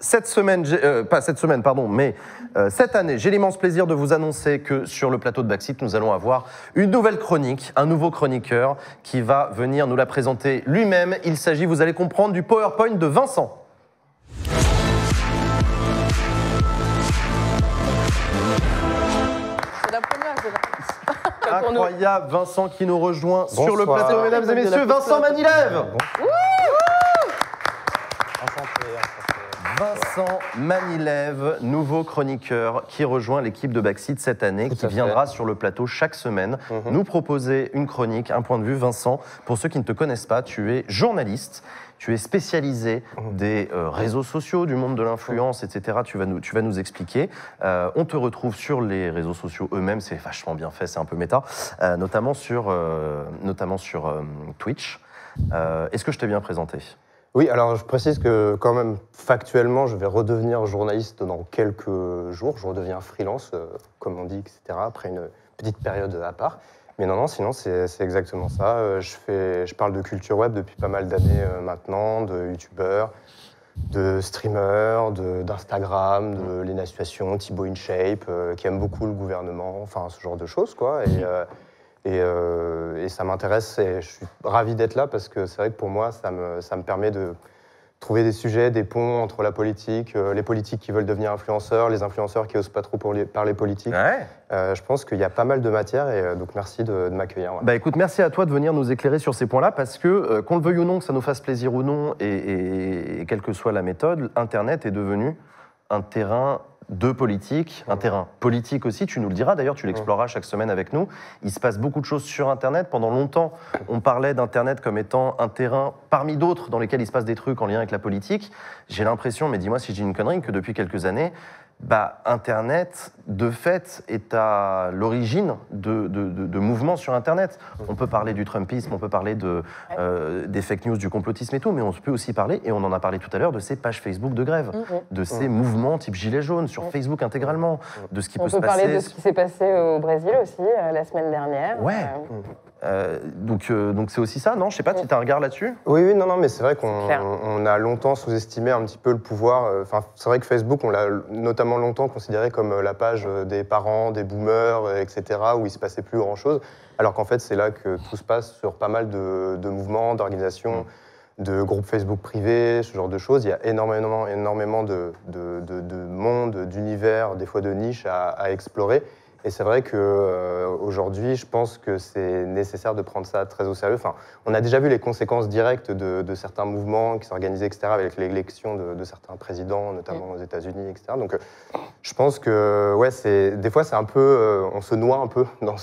Speaker 1: cette année, j'ai l'immense plaisir de vous annoncer que sur le plateau de Backseat, nous allons avoir une nouvelle chronique, un nouveau chroniqueur qui va venir nous la présenter lui-même. Il s'agit, vous allez comprendre, du PowerPoint de Vincent.
Speaker 2: C'est la première,
Speaker 1: Incroyable, Vincent qui nous rejoint sur le plateau, mesdames et messieurs, Vincent Manilève. Vincent Manilève, nouveau chroniqueur qui rejoint l'équipe de Backseat cette année, qui viendra sur le plateau chaque semaine nous proposer une chronique, un point de vue. Vincent, pour ceux qui ne te connaissent pas, tu es journaliste, tu es spécialisé des réseaux sociaux, du monde de l'influence, etc. Tu vas nous expliquer. On te retrouve sur les réseaux sociaux eux-mêmes, c'est vachement bien fait, c'est un peu méta, notamment sur Twitch. Est-ce que je t'ai bien présenté ?
Speaker 6: Oui, alors je précise que quand même, factuellement, je vais redevenir journaliste dans quelques jours. Je redeviens freelance, comme on dit, etc., après une petite période à part. Mais non, sinon, c'est exactement ça. Je parle de culture web depuis pas mal d'années maintenant, de youtubeurs, de streamers, d'Instagram, de Lena Situation, Thibaut InShape, qui aiment beaucoup le gouvernement, enfin ce genre de choses, quoi. Et ça m'intéresse et je suis ravi d'être là parce que c'est vrai que pour moi, ça me permet de trouver des sujets, des ponts entre la politique, les politiques qui veulent devenir influenceurs, les influenceurs qui n'osent pas trop parler politique. Ouais. Je pense qu'il y a pas mal de matière et donc merci de m'accueillir. Ouais.
Speaker 1: Bah écoute, merci à toi de venir nous éclairer sur ces points-là parce que, qu'on le veuille ou non, que ça nous fasse plaisir ou non, et quelle que soit la méthode, Internet est devenu un terrain de politique, un terrain politique aussi, tu nous le diras d'ailleurs, tu l'exploreras chaque semaine avec nous. Il se passe beaucoup de choses sur Internet. Pendant longtemps, on parlait d'Internet comme étant un terrain parmi d'autres dans lesquels il se passe des trucs en lien avec la politique. J'ai l'impression, mais dis-moi si je dis une connerie, que depuis quelques années, Internet, de fait, est à l'origine de mouvements sur Internet. On peut parler du Trumpisme, on peut parler des fake news, du complotisme et tout, mais on peut aussi parler, et on en a parlé tout à l'heure, de ces pages Facebook de grève, de ces mouvements type Gilets jaunes sur Facebook intégralement, de ce qui peut se passer.
Speaker 5: On peut parler de ce qui s'est passé au Brésil aussi, la semaine dernière.
Speaker 1: Ouais. Donc c'est aussi ça, non? Je sais pas, tu as un regard là-dessus?
Speaker 6: Oui, non, mais c'est vrai
Speaker 5: clair.
Speaker 6: qu'on a longtemps sous-estimé un petit peu le pouvoir. Enfin, c'est vrai que Facebook, on l'a notamment longtemps considéré comme la page des parents, des boomers, etc., où il se passait plus grand-chose. Alors qu'en fait, c'est là que tout se passe sur pas mal de mouvements, d'organisations, de groupes Facebook privés, ce genre de choses. Il y a énormément de monde, d'univers, des fois de niches à explorer. Et c'est vrai qu'aujourd'hui, je pense que c'est nécessaire de prendre ça très au sérieux. Enfin, on a déjà vu les conséquences directes de certains mouvements qui s'organisaient, etc., avec l'élection de certains présidents, notamment aux États-Unis, etc. Donc, je pense que, ouais, des fois, c'est un peu, on se noie un peu dans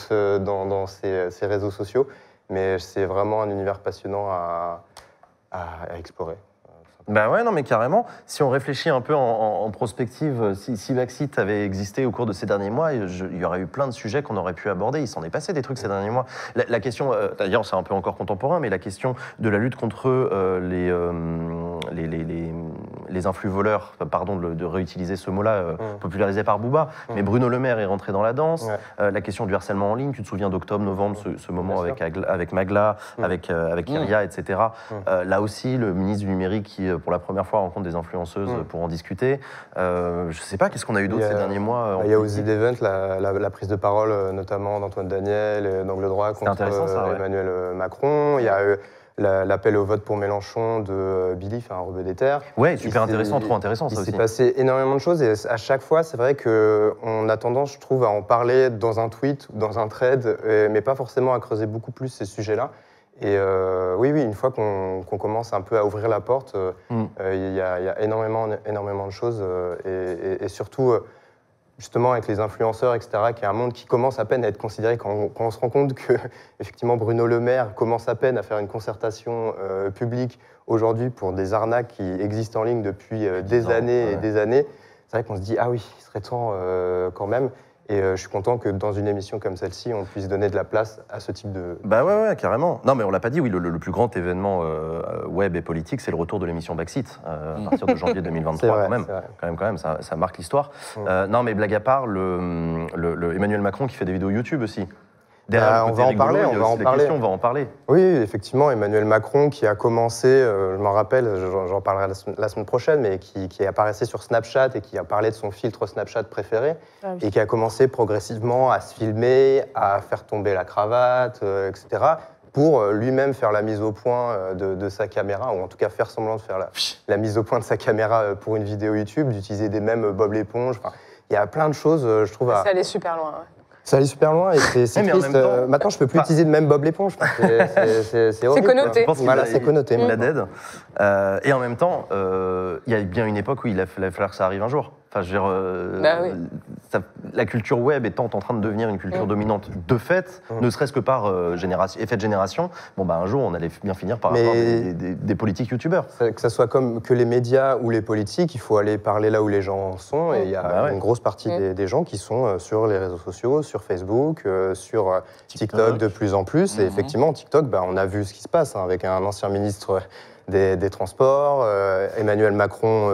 Speaker 6: ces réseaux sociaux, mais c'est vraiment un univers passionnant à explorer.
Speaker 1: Bah ouais, non, mais carrément. Si on réfléchit un peu en prospective, si Baxit avait existé au cours de ces derniers mois, il y aurait eu plein de sujets qu'on aurait pu aborder. Il s'en est passé des trucs ces derniers mois. La question, d'ailleurs, c'est un peu encore contemporain, mais la question de la lutte contre les influx voleurs, pardon de réutiliser ce mot-là, popularisé par Booba, mais Bruno Le Maire est rentré dans la danse. La question du harcèlement en ligne, tu te souviens d'octobre-novembre, ce moment avec Magla, avec Kyria, etc. Là aussi, le ministre du numérique qui pour la première fois rencontre des influenceuses pour en discuter. Je sais pas, qu'est-ce qu'on a eu d'autre ces derniers mois?
Speaker 6: Il y a aussi d'Event la prise de parole, notamment d'Antoine Daniel, d'Angle Droit contre Emmanuel Macron. Il y a l'appel au vote pour Mélenchon de Billy, un rebeu des terres.
Speaker 1: Ouais, super intéressant, trop intéressant ça aussi.
Speaker 6: Il s'est passé énormément de choses et à chaque fois, c'est vrai qu'on a tendance, je trouve, à en parler dans un tweet ou dans un thread, mais pas forcément à creuser beaucoup plus ces sujets-là. Et oui, une fois qu'on commence un peu à ouvrir la porte, il y a énormément de choses. Et surtout, justement, avec les influenceurs, etc., qui est un monde qui commence à peine à être considéré quand on se rend compte que, effectivement, Bruno Le Maire commence à peine à faire une concertation publique aujourd'hui pour des arnaques qui existent en ligne depuis des années et des années. C'est vrai qu'on se dit, ah oui, il serait temps quand même. Et je suis content que dans une émission comme celle-ci, on puisse donner de la place à ce type de...
Speaker 1: Bah ouais, carrément. Non, mais on l'a pas dit, oui, le plus grand événement web et politique, c'est le retour de l'émission Baxit, à partir de janvier 2023, vrai, quand même, ça marque l'histoire. Non, mais blague à part, le Emmanuel Macron qui fait des vidéos YouTube aussi.
Speaker 6: On va en parler. Oui, effectivement, Emmanuel Macron qui a commencé, je m'en rappelle, j'en parlerai la semaine prochaine, mais qui apparaissait sur Snapchat et qui a parlé de son filtre Snapchat préféré et qui a commencé progressivement à se filmer, à faire tomber la cravate, etc., pour lui-même faire la mise au point de sa caméra, ou en tout cas faire semblant de faire la mise au point de sa caméra pour une vidéo YouTube, d'utiliser des mêmes Bob l'éponge. Enfin, il y a plein de choses, je trouve.
Speaker 5: Ça allait super loin,
Speaker 6: Ça allait super loin et c'est triste. Maintenant, je peux plus utiliser le même Bob l'éponge. C'est horrible.
Speaker 5: C'est connoté.
Speaker 6: Voilà, c'est connoté.
Speaker 1: La dead. Et en même temps, il y a bien une époque où il a fallu que ça arrive un jour. Enfin, je veux dire, la culture web étant en train de devenir une culture dominante de fait, ne serait-ce que par effet de génération, un jour, on allait bien finir par avoir des politiques youtubeurs.
Speaker 6: Que ce soit comme que les médias ou les politiques, il faut aller parler là où les gens sont. Et il y a une grosse partie des gens qui sont sur les réseaux sociaux, sur Facebook, sur TikTok de plus en plus. Et effectivement, TikTok, on a vu ce qui se passe avec un ancien ministre des Transports. Emmanuel Macron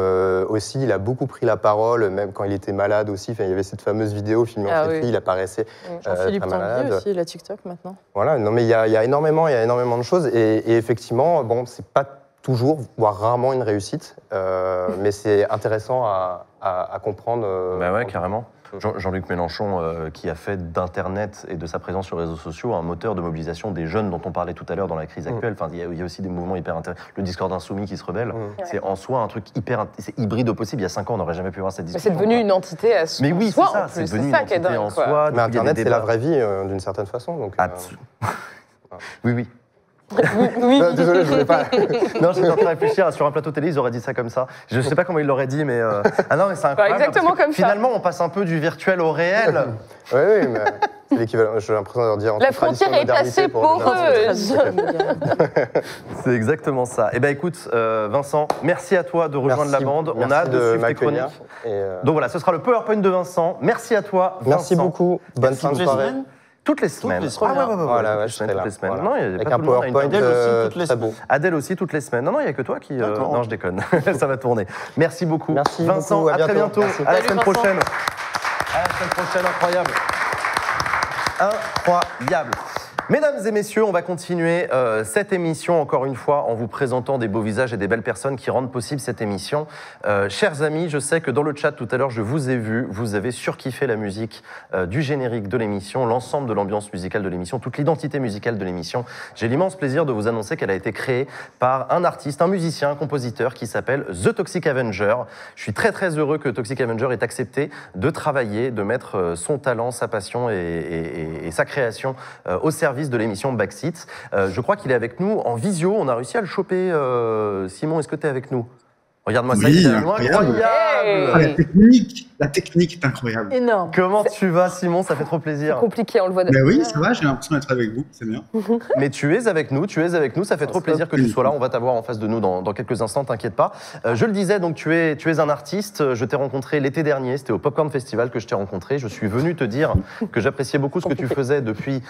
Speaker 6: aussi, il a beaucoup pris la parole, même quand il était malade aussi. Enfin, il y avait cette fameuse vidéo filmée en selfie, il apparaissait
Speaker 2: Jean-Philippe Tanguy aussi, la TikTok maintenant.
Speaker 6: Voilà, non mais il y a énormément de choses. Et effectivement, c'est pas toujours, voire rarement une réussite, mais c'est intéressant à comprendre.
Speaker 1: Carrément. Jean-Luc Mélenchon, qui a fait d'Internet et de sa présence sur les réseaux sociaux un moteur de mobilisation des jeunes dont on parlait tout à l'heure dans la crise actuelle. Enfin, il y a aussi des mouvements hyper intéressants. Le Discord insoumis qui se rebelle, c'est en soi un truc c'est hybride au possible. Il y a 5 ans, on n'aurait jamais pu voir cette discussion.
Speaker 5: Mais c'est devenu une entité à soi.
Speaker 1: Mais oui, c'est ça, c'est devenu une entité en soi.
Speaker 6: Mais Internet, c'est la vraie vie d'une certaine façon. Donc,
Speaker 1: oui.
Speaker 5: Oui.
Speaker 6: Désolé, je voulais pas.
Speaker 1: Non, j'étais en train de réfléchir. Sur un plateau télé, ils auraient dit ça comme ça. Je ne sais pas comment ils l'auraient dit, mais. Ah non, mais c'est incroyable.
Speaker 5: Exactement comme ça.
Speaker 1: Finalement, on passe un peu du virtuel au réel.
Speaker 6: Oui, mais c'est l'équivalent. J'ai l'impression de leur dire.
Speaker 5: La frontière est assez poreuse.
Speaker 1: C'est exactement ça. Eh bien, écoute, Vincent, merci à toi de rejoindre la bande. On a hâte de suivre tes chroniques. Donc voilà, ce sera le PowerPoint de Vincent. Merci à toi, Vincent.
Speaker 6: Merci beaucoup. Bonne fin de soirée.
Speaker 1: Toutes les semaines.
Speaker 6: Voilà, je serai là.
Speaker 1: Toutes les semaines.
Speaker 6: Voilà.
Speaker 1: Non, il y a
Speaker 6: avec
Speaker 1: pas
Speaker 6: un
Speaker 1: tout le monde a une
Speaker 6: PowerPoint
Speaker 1: très
Speaker 6: beau.
Speaker 1: Adèle aussi toutes les semaines. Non, il n'y a que toi qui... Non, je déconne. Ça va tourner. Merci beaucoup.
Speaker 6: Merci
Speaker 1: Vincent,
Speaker 6: beaucoup.
Speaker 1: à très bientôt.
Speaker 6: Merci.
Speaker 1: À la semaine prochaine. À la semaine prochaine, incroyable. Mesdames et messieurs, on va continuer cette émission encore une fois en vous présentant des beaux visages et des belles personnes qui rendent possible cette émission. Chers amis, je sais que dans le chat tout à l'heure, je vous ai vu, vous avez surkiffé la musique du générique de l'émission, l'ensemble de l'ambiance musicale de l'émission, toute l'identité musicale de l'émission. J'ai l'immense plaisir de vous annoncer qu'elle a été créée par un artiste, un musicien, un compositeur qui s'appelle The Toxic Avenger. Je suis très très heureux que Toxic Avenger ait accepté de travailler, de mettre son talent, sa passion et sa création au service de l'émission Backseat. Je crois qu'il est avec nous en visio. On a réussi à le choper. Simon, est-ce que tu es avec nous? Regarde-moi ça,
Speaker 7: oui,
Speaker 1: incroyable.
Speaker 7: Ah, la technique est incroyable.
Speaker 2: Énorme.
Speaker 1: Comment tu vas, Simon? Ça fait trop plaisir.
Speaker 5: C'est compliqué, on le voit.
Speaker 7: Ben oui, ça va, j'ai l'impression d'être avec vous, c'est bien.
Speaker 1: Mais tu es avec nous, ça fait trop plaisir que tu sois là. On va t'avoir en face de nous dans quelques instants, t'inquiète pas. Je le disais, donc tu es un artiste. Je t'ai rencontré l'été dernier, c'était au Popcorn Festival que je t'ai rencontré. Je suis venu te dire que j'appréciais beaucoup ce que tu faisais depuis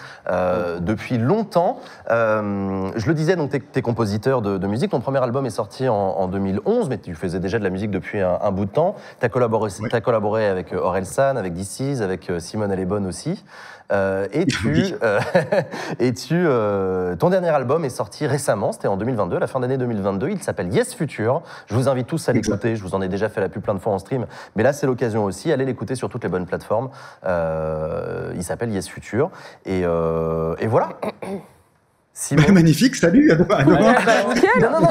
Speaker 1: longtemps. Je le disais, donc tu es compositeur de musique. Ton premier album est sorti en 2011, mais tu faisais déjà de la musique depuis un bout de temps. Tu as collaboré avec Orelsan, avec DC's, avec Simone Allebonne aussi. Ton dernier album est sorti récemment, c'était en 2022, la fin d'année 2022. Il s'appelle Yes Future. Je vous invite tous à l'écouter. Je vous en ai déjà fait la pub plein de fois en stream, mais là c'est l'occasion aussi. Allez l'écouter sur toutes les bonnes plateformes. Il s'appelle Yes Future. Et voilà. Simon.
Speaker 7: Magnifique, salut, à demain.
Speaker 1: Non,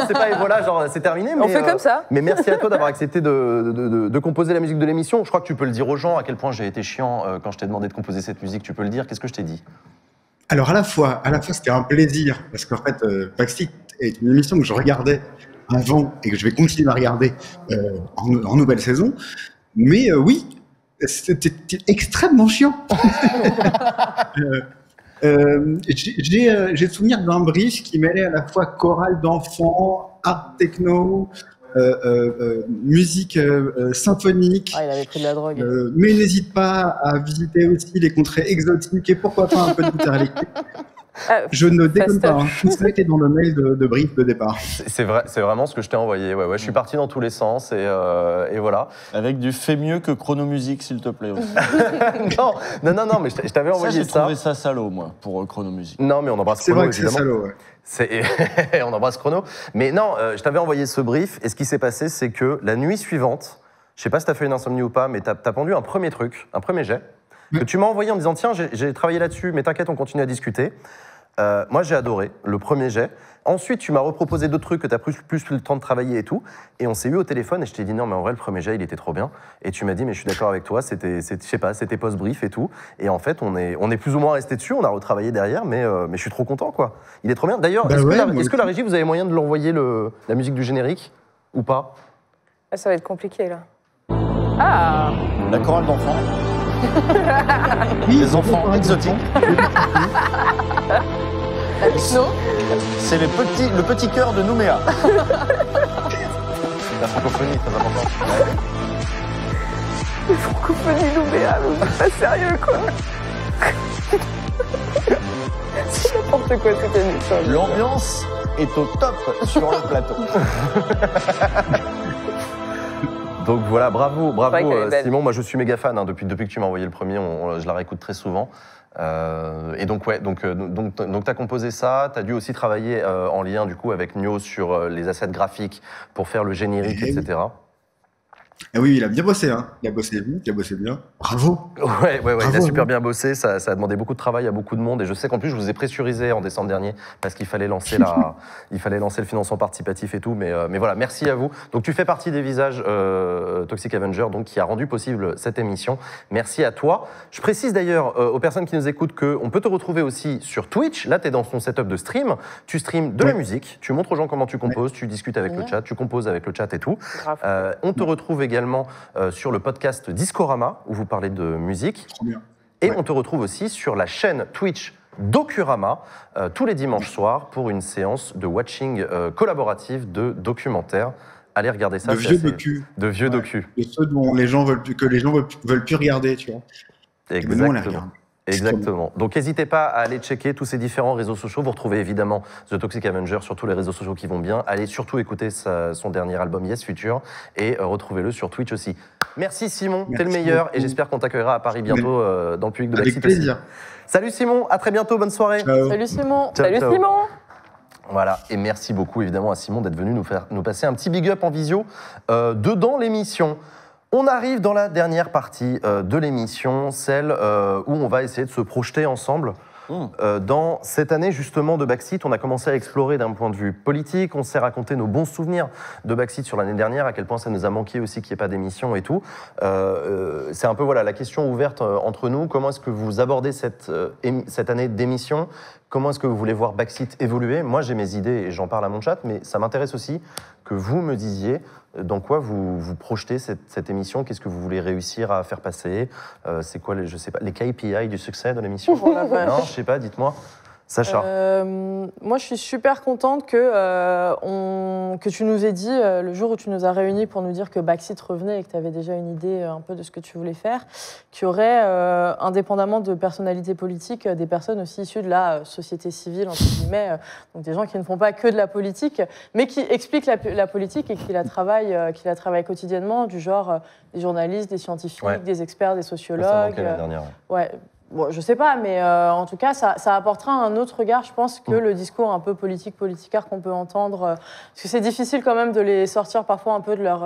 Speaker 1: c'est pas voilà, genre c'est terminé. Mais,
Speaker 5: On fait comme ça.
Speaker 1: Mais merci à toi d'avoir accepté de composer la musique de l'émission. Je crois que tu peux le dire aux gens à quel point j'ai été chiant quand je t'ai demandé de composer cette musique. Tu peux le dire. Qu'est-ce que je t'ai dit?
Speaker 7: Alors à la fois c'était un plaisir parce qu'en fait, Backseat est une émission que je regardais avant et que je vais continuer à regarder en nouvelle saison. Mais oui, c'était extrêmement chiant. J'ai souvenir d'un brief qui mêlait à la fois chorale d'enfants, art techno, musique symphonique.
Speaker 2: Ah, il avait pris de la drogue.
Speaker 7: Mais n'hésite pas à visiter aussi les contrées exotiques et pourquoi pas un peu de guitare électrique. Je ne déconne pas, tout ça était dans le mail de brief de départ.
Speaker 1: C'est vrai, c'est vraiment ce que je t'ai envoyé. Ouais, je suis parti dans tous les sens et voilà.
Speaker 3: Avec du fait mieux que Chronomusique, s'il te plaît. Aussi.
Speaker 1: non, mais je t'avais envoyé
Speaker 3: J'ai trouvé ça salaud, moi, pour Chronomusique.
Speaker 1: Non, mais on embrasse
Speaker 7: C'est
Speaker 1: Chrono,
Speaker 7: vrai que c'est
Speaker 1: évidemment.
Speaker 7: salaud, ouais.
Speaker 1: On embrasse Chrono. Mais non, je t'avais envoyé ce brief et ce qui s'est passé, c'est que la nuit suivante, je sais pas si t'as fait une insomnie ou pas, mais t'as pondu un premier truc, un premier jet, que tu m'as envoyé en me disant tiens, j'ai travaillé là-dessus, mais t'inquiète, on continue à discuter. Moi, j'ai adoré le premier jet. Ensuite, tu m'as reproposé d'autres trucs que tu as plus le temps de travailler et tout. Et on s'est eu au téléphone et je t'ai dit non, mais en vrai, le premier jet, il était trop bien. Et tu m'as dit, mais je suis d'accord avec toi, c'était post-brief et tout. Et en fait, on est plus ou moins resté dessus, on a retravaillé derrière, mais je suis trop content, quoi. Il est trop bien. D'ailleurs, est-ce que la régie, vous avez moyen de l'envoyer la musique du générique ou pas?
Speaker 5: Ça va être compliqué, là. Ah!
Speaker 3: La chorale d'enfants. Les enfants exotiques.
Speaker 5: Non.
Speaker 3: C'est le petit cœur de Nouméa.
Speaker 1: La francophonie, très important.
Speaker 5: La francophonie Nouméa, c'est pas sérieux, quoi. C'est n'importe quoi cette émission.
Speaker 3: L'ambiance est au top sur le plateau.
Speaker 1: Donc voilà, bravo Simon. Moi, je suis méga fan depuis que tu m'as envoyé le premier. Je la réécoute très souvent. Et donc tu as composé ça. Tu as dû aussi travailler en lien du coup avec Nio sur les assets graphiques pour faire le générique, etc.
Speaker 7: Ah oui, il a bien bossé, hein. Il a bossé bien. Bravo.
Speaker 1: Ouais,
Speaker 7: Bravo,
Speaker 1: il a super bien bossé. Ça a demandé beaucoup de travail à beaucoup de monde. Et je sais qu'en plus, je vous ai pressurisé en décembre dernier parce qu'il fallait lancer le financement participatif et tout. Mais voilà, merci à vous. Donc tu fais partie des visages Toxic Avenger, donc qui a rendu possible cette émission. Merci à toi. Je précise d'ailleurs aux personnes qui nous écoutent qu'on peut te retrouver aussi sur Twitch. Là, tu es dans ton setup de stream. Tu streams de la musique. Tu montres aux gens comment tu composes. Tu discutes avec le chat. Tu composes avec le chat et tout. On te retrouve également sur le podcast Discorama où vous parlez de musique.
Speaker 7: Trop bien.
Speaker 1: Et on te retrouve aussi sur la chaîne Twitch Docurama tous les dimanches soirs pour une séance de watching collaborative de documentaires. Allez regarder ça.
Speaker 7: De vieux docu.
Speaker 1: De vieux docu.
Speaker 7: Et ceux dont les gens veulent plus, que les gens veulent plus regarder, tu vois.
Speaker 1: Exactement. Exactement. Donc n'hésitez pas à aller checker tous ces différents réseaux sociaux. Vous retrouvez évidemment The Toxic Avenger sur tous les réseaux sociaux qui vont bien. Allez surtout écouter son dernier album Yes Future et retrouvez-le sur Twitch aussi. Merci Simon, t'es le meilleur et j'espère qu'on t'accueillera à Paris bientôt dans le public de
Speaker 7: Avec
Speaker 1: Backseat
Speaker 7: plaisir.
Speaker 1: aussi. Salut Simon, à très bientôt, bonne soirée.
Speaker 7: Ciao.
Speaker 2: Salut Simon.
Speaker 1: Ciao,
Speaker 5: Salut
Speaker 1: ciao.
Speaker 5: Simon.
Speaker 1: Voilà, et merci beaucoup évidemment à Simon d'être venu nous passer un petit big up en visio dedans l'émission. On arrive dans la dernière partie de l'émission, celle où on va essayer de se projeter ensemble. Dans cette année justement de Backseat, on a commencé à explorer d'un point de vue politique, on s'est raconté nos bons souvenirs de Backseat sur l'année dernière, à quel point ça nous a manqué aussi qu'il n'y ait pas d'émission et tout. C'est un peu voilà, la question ouverte entre nous, comment est-ce que vous abordez cette année d'émission ? Comment est-ce que vous voulez voir Backseat évoluer ? Moi, j'ai mes idées et j'en parle à mon chat, mais ça m'intéresse aussi que vous me disiez dans quoi vous projetez cette émission, qu'est-ce que vous voulez réussir à faire passer, c'est quoi je sais pas, les KPI du succès de l'émission ?
Speaker 2: Oh la vache.
Speaker 1: Non, je sais pas, dites-moi. Sacha.
Speaker 2: Moi, je suis super contente que tu nous aies dit, le jour où tu nous as réunis pour nous dire que Backseat revenait et que tu avais déjà une idée un peu de ce que tu voulais faire, qu'il y aurait, indépendamment de personnalités politiques, des personnes aussi issues de la société civile, entre guillemets, donc des gens qui ne font pas que de la politique, mais qui expliquent la politique et qui la travaillent quotidiennement, du genre des journalistes, des scientifiques,
Speaker 1: Ouais.
Speaker 2: des experts, des sociologues.
Speaker 1: Ça manquait l'année dernière.
Speaker 2: Ouais. Bon, je sais pas, mais en tout cas, ça apportera un autre regard, je pense, que le discours un peu politicard qu'on peut entendre. Parce que c'est difficile quand même de les sortir parfois un peu de leur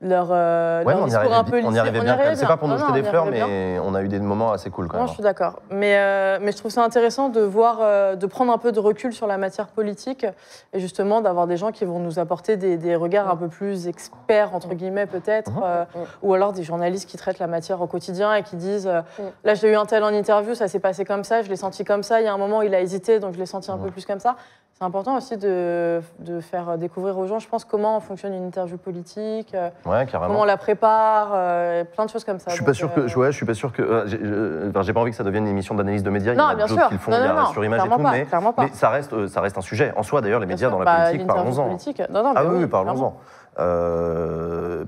Speaker 2: discours un peu
Speaker 1: on y arrivait bien quand même. C'est pas pour nous
Speaker 2: Non,
Speaker 1: jeter
Speaker 2: non,
Speaker 1: des
Speaker 2: on y
Speaker 1: fleurs,
Speaker 2: arrivait bien.
Speaker 1: mais on a eu des moments assez cool quand
Speaker 2: Non,
Speaker 1: même.
Speaker 2: je suis d'accord. Mais je trouve ça intéressant de voir, de prendre un peu de recul sur la matière politique et justement d'avoir des gens qui vont nous apporter des regards un peu plus experts, entre guillemets peut-être, ou alors des journalistes qui traitent la matière au quotidien et qui disent là, j'ai eu un tel en interview, ça s'est passé comme ça, je l'ai senti comme ça, il y a un moment, il a hésité, donc je l'ai senti un peu plus comme ça. C'est important aussi de faire découvrir aux gens, je pense, comment fonctionne une interview politique,
Speaker 1: Ouais, carrément.
Speaker 2: comment on la prépare, plein de choses comme ça.
Speaker 1: Je suis
Speaker 2: Donc,
Speaker 1: pas sûr que, je suis pas sûr que, j'ai pas envie que ça devienne une émission d'analyse de médias.
Speaker 2: Non,
Speaker 1: il y en a
Speaker 2: bien
Speaker 1: d'autres
Speaker 2: sûr.
Speaker 1: qui le font,
Speaker 2: Non,
Speaker 1: il y a
Speaker 2: non,
Speaker 1: sur Image et
Speaker 2: clairement
Speaker 1: tout,
Speaker 2: pas,
Speaker 1: mais,
Speaker 2: clairement pas.
Speaker 1: mais ça reste un sujet. En soi, d'ailleurs, les médias dans la
Speaker 2: Bah,
Speaker 1: politique,
Speaker 2: l'interview
Speaker 1: parlons-en.
Speaker 2: politique. Non,
Speaker 1: Ah
Speaker 2: mais
Speaker 1: oui,
Speaker 2: clairement.
Speaker 1: parlons-en.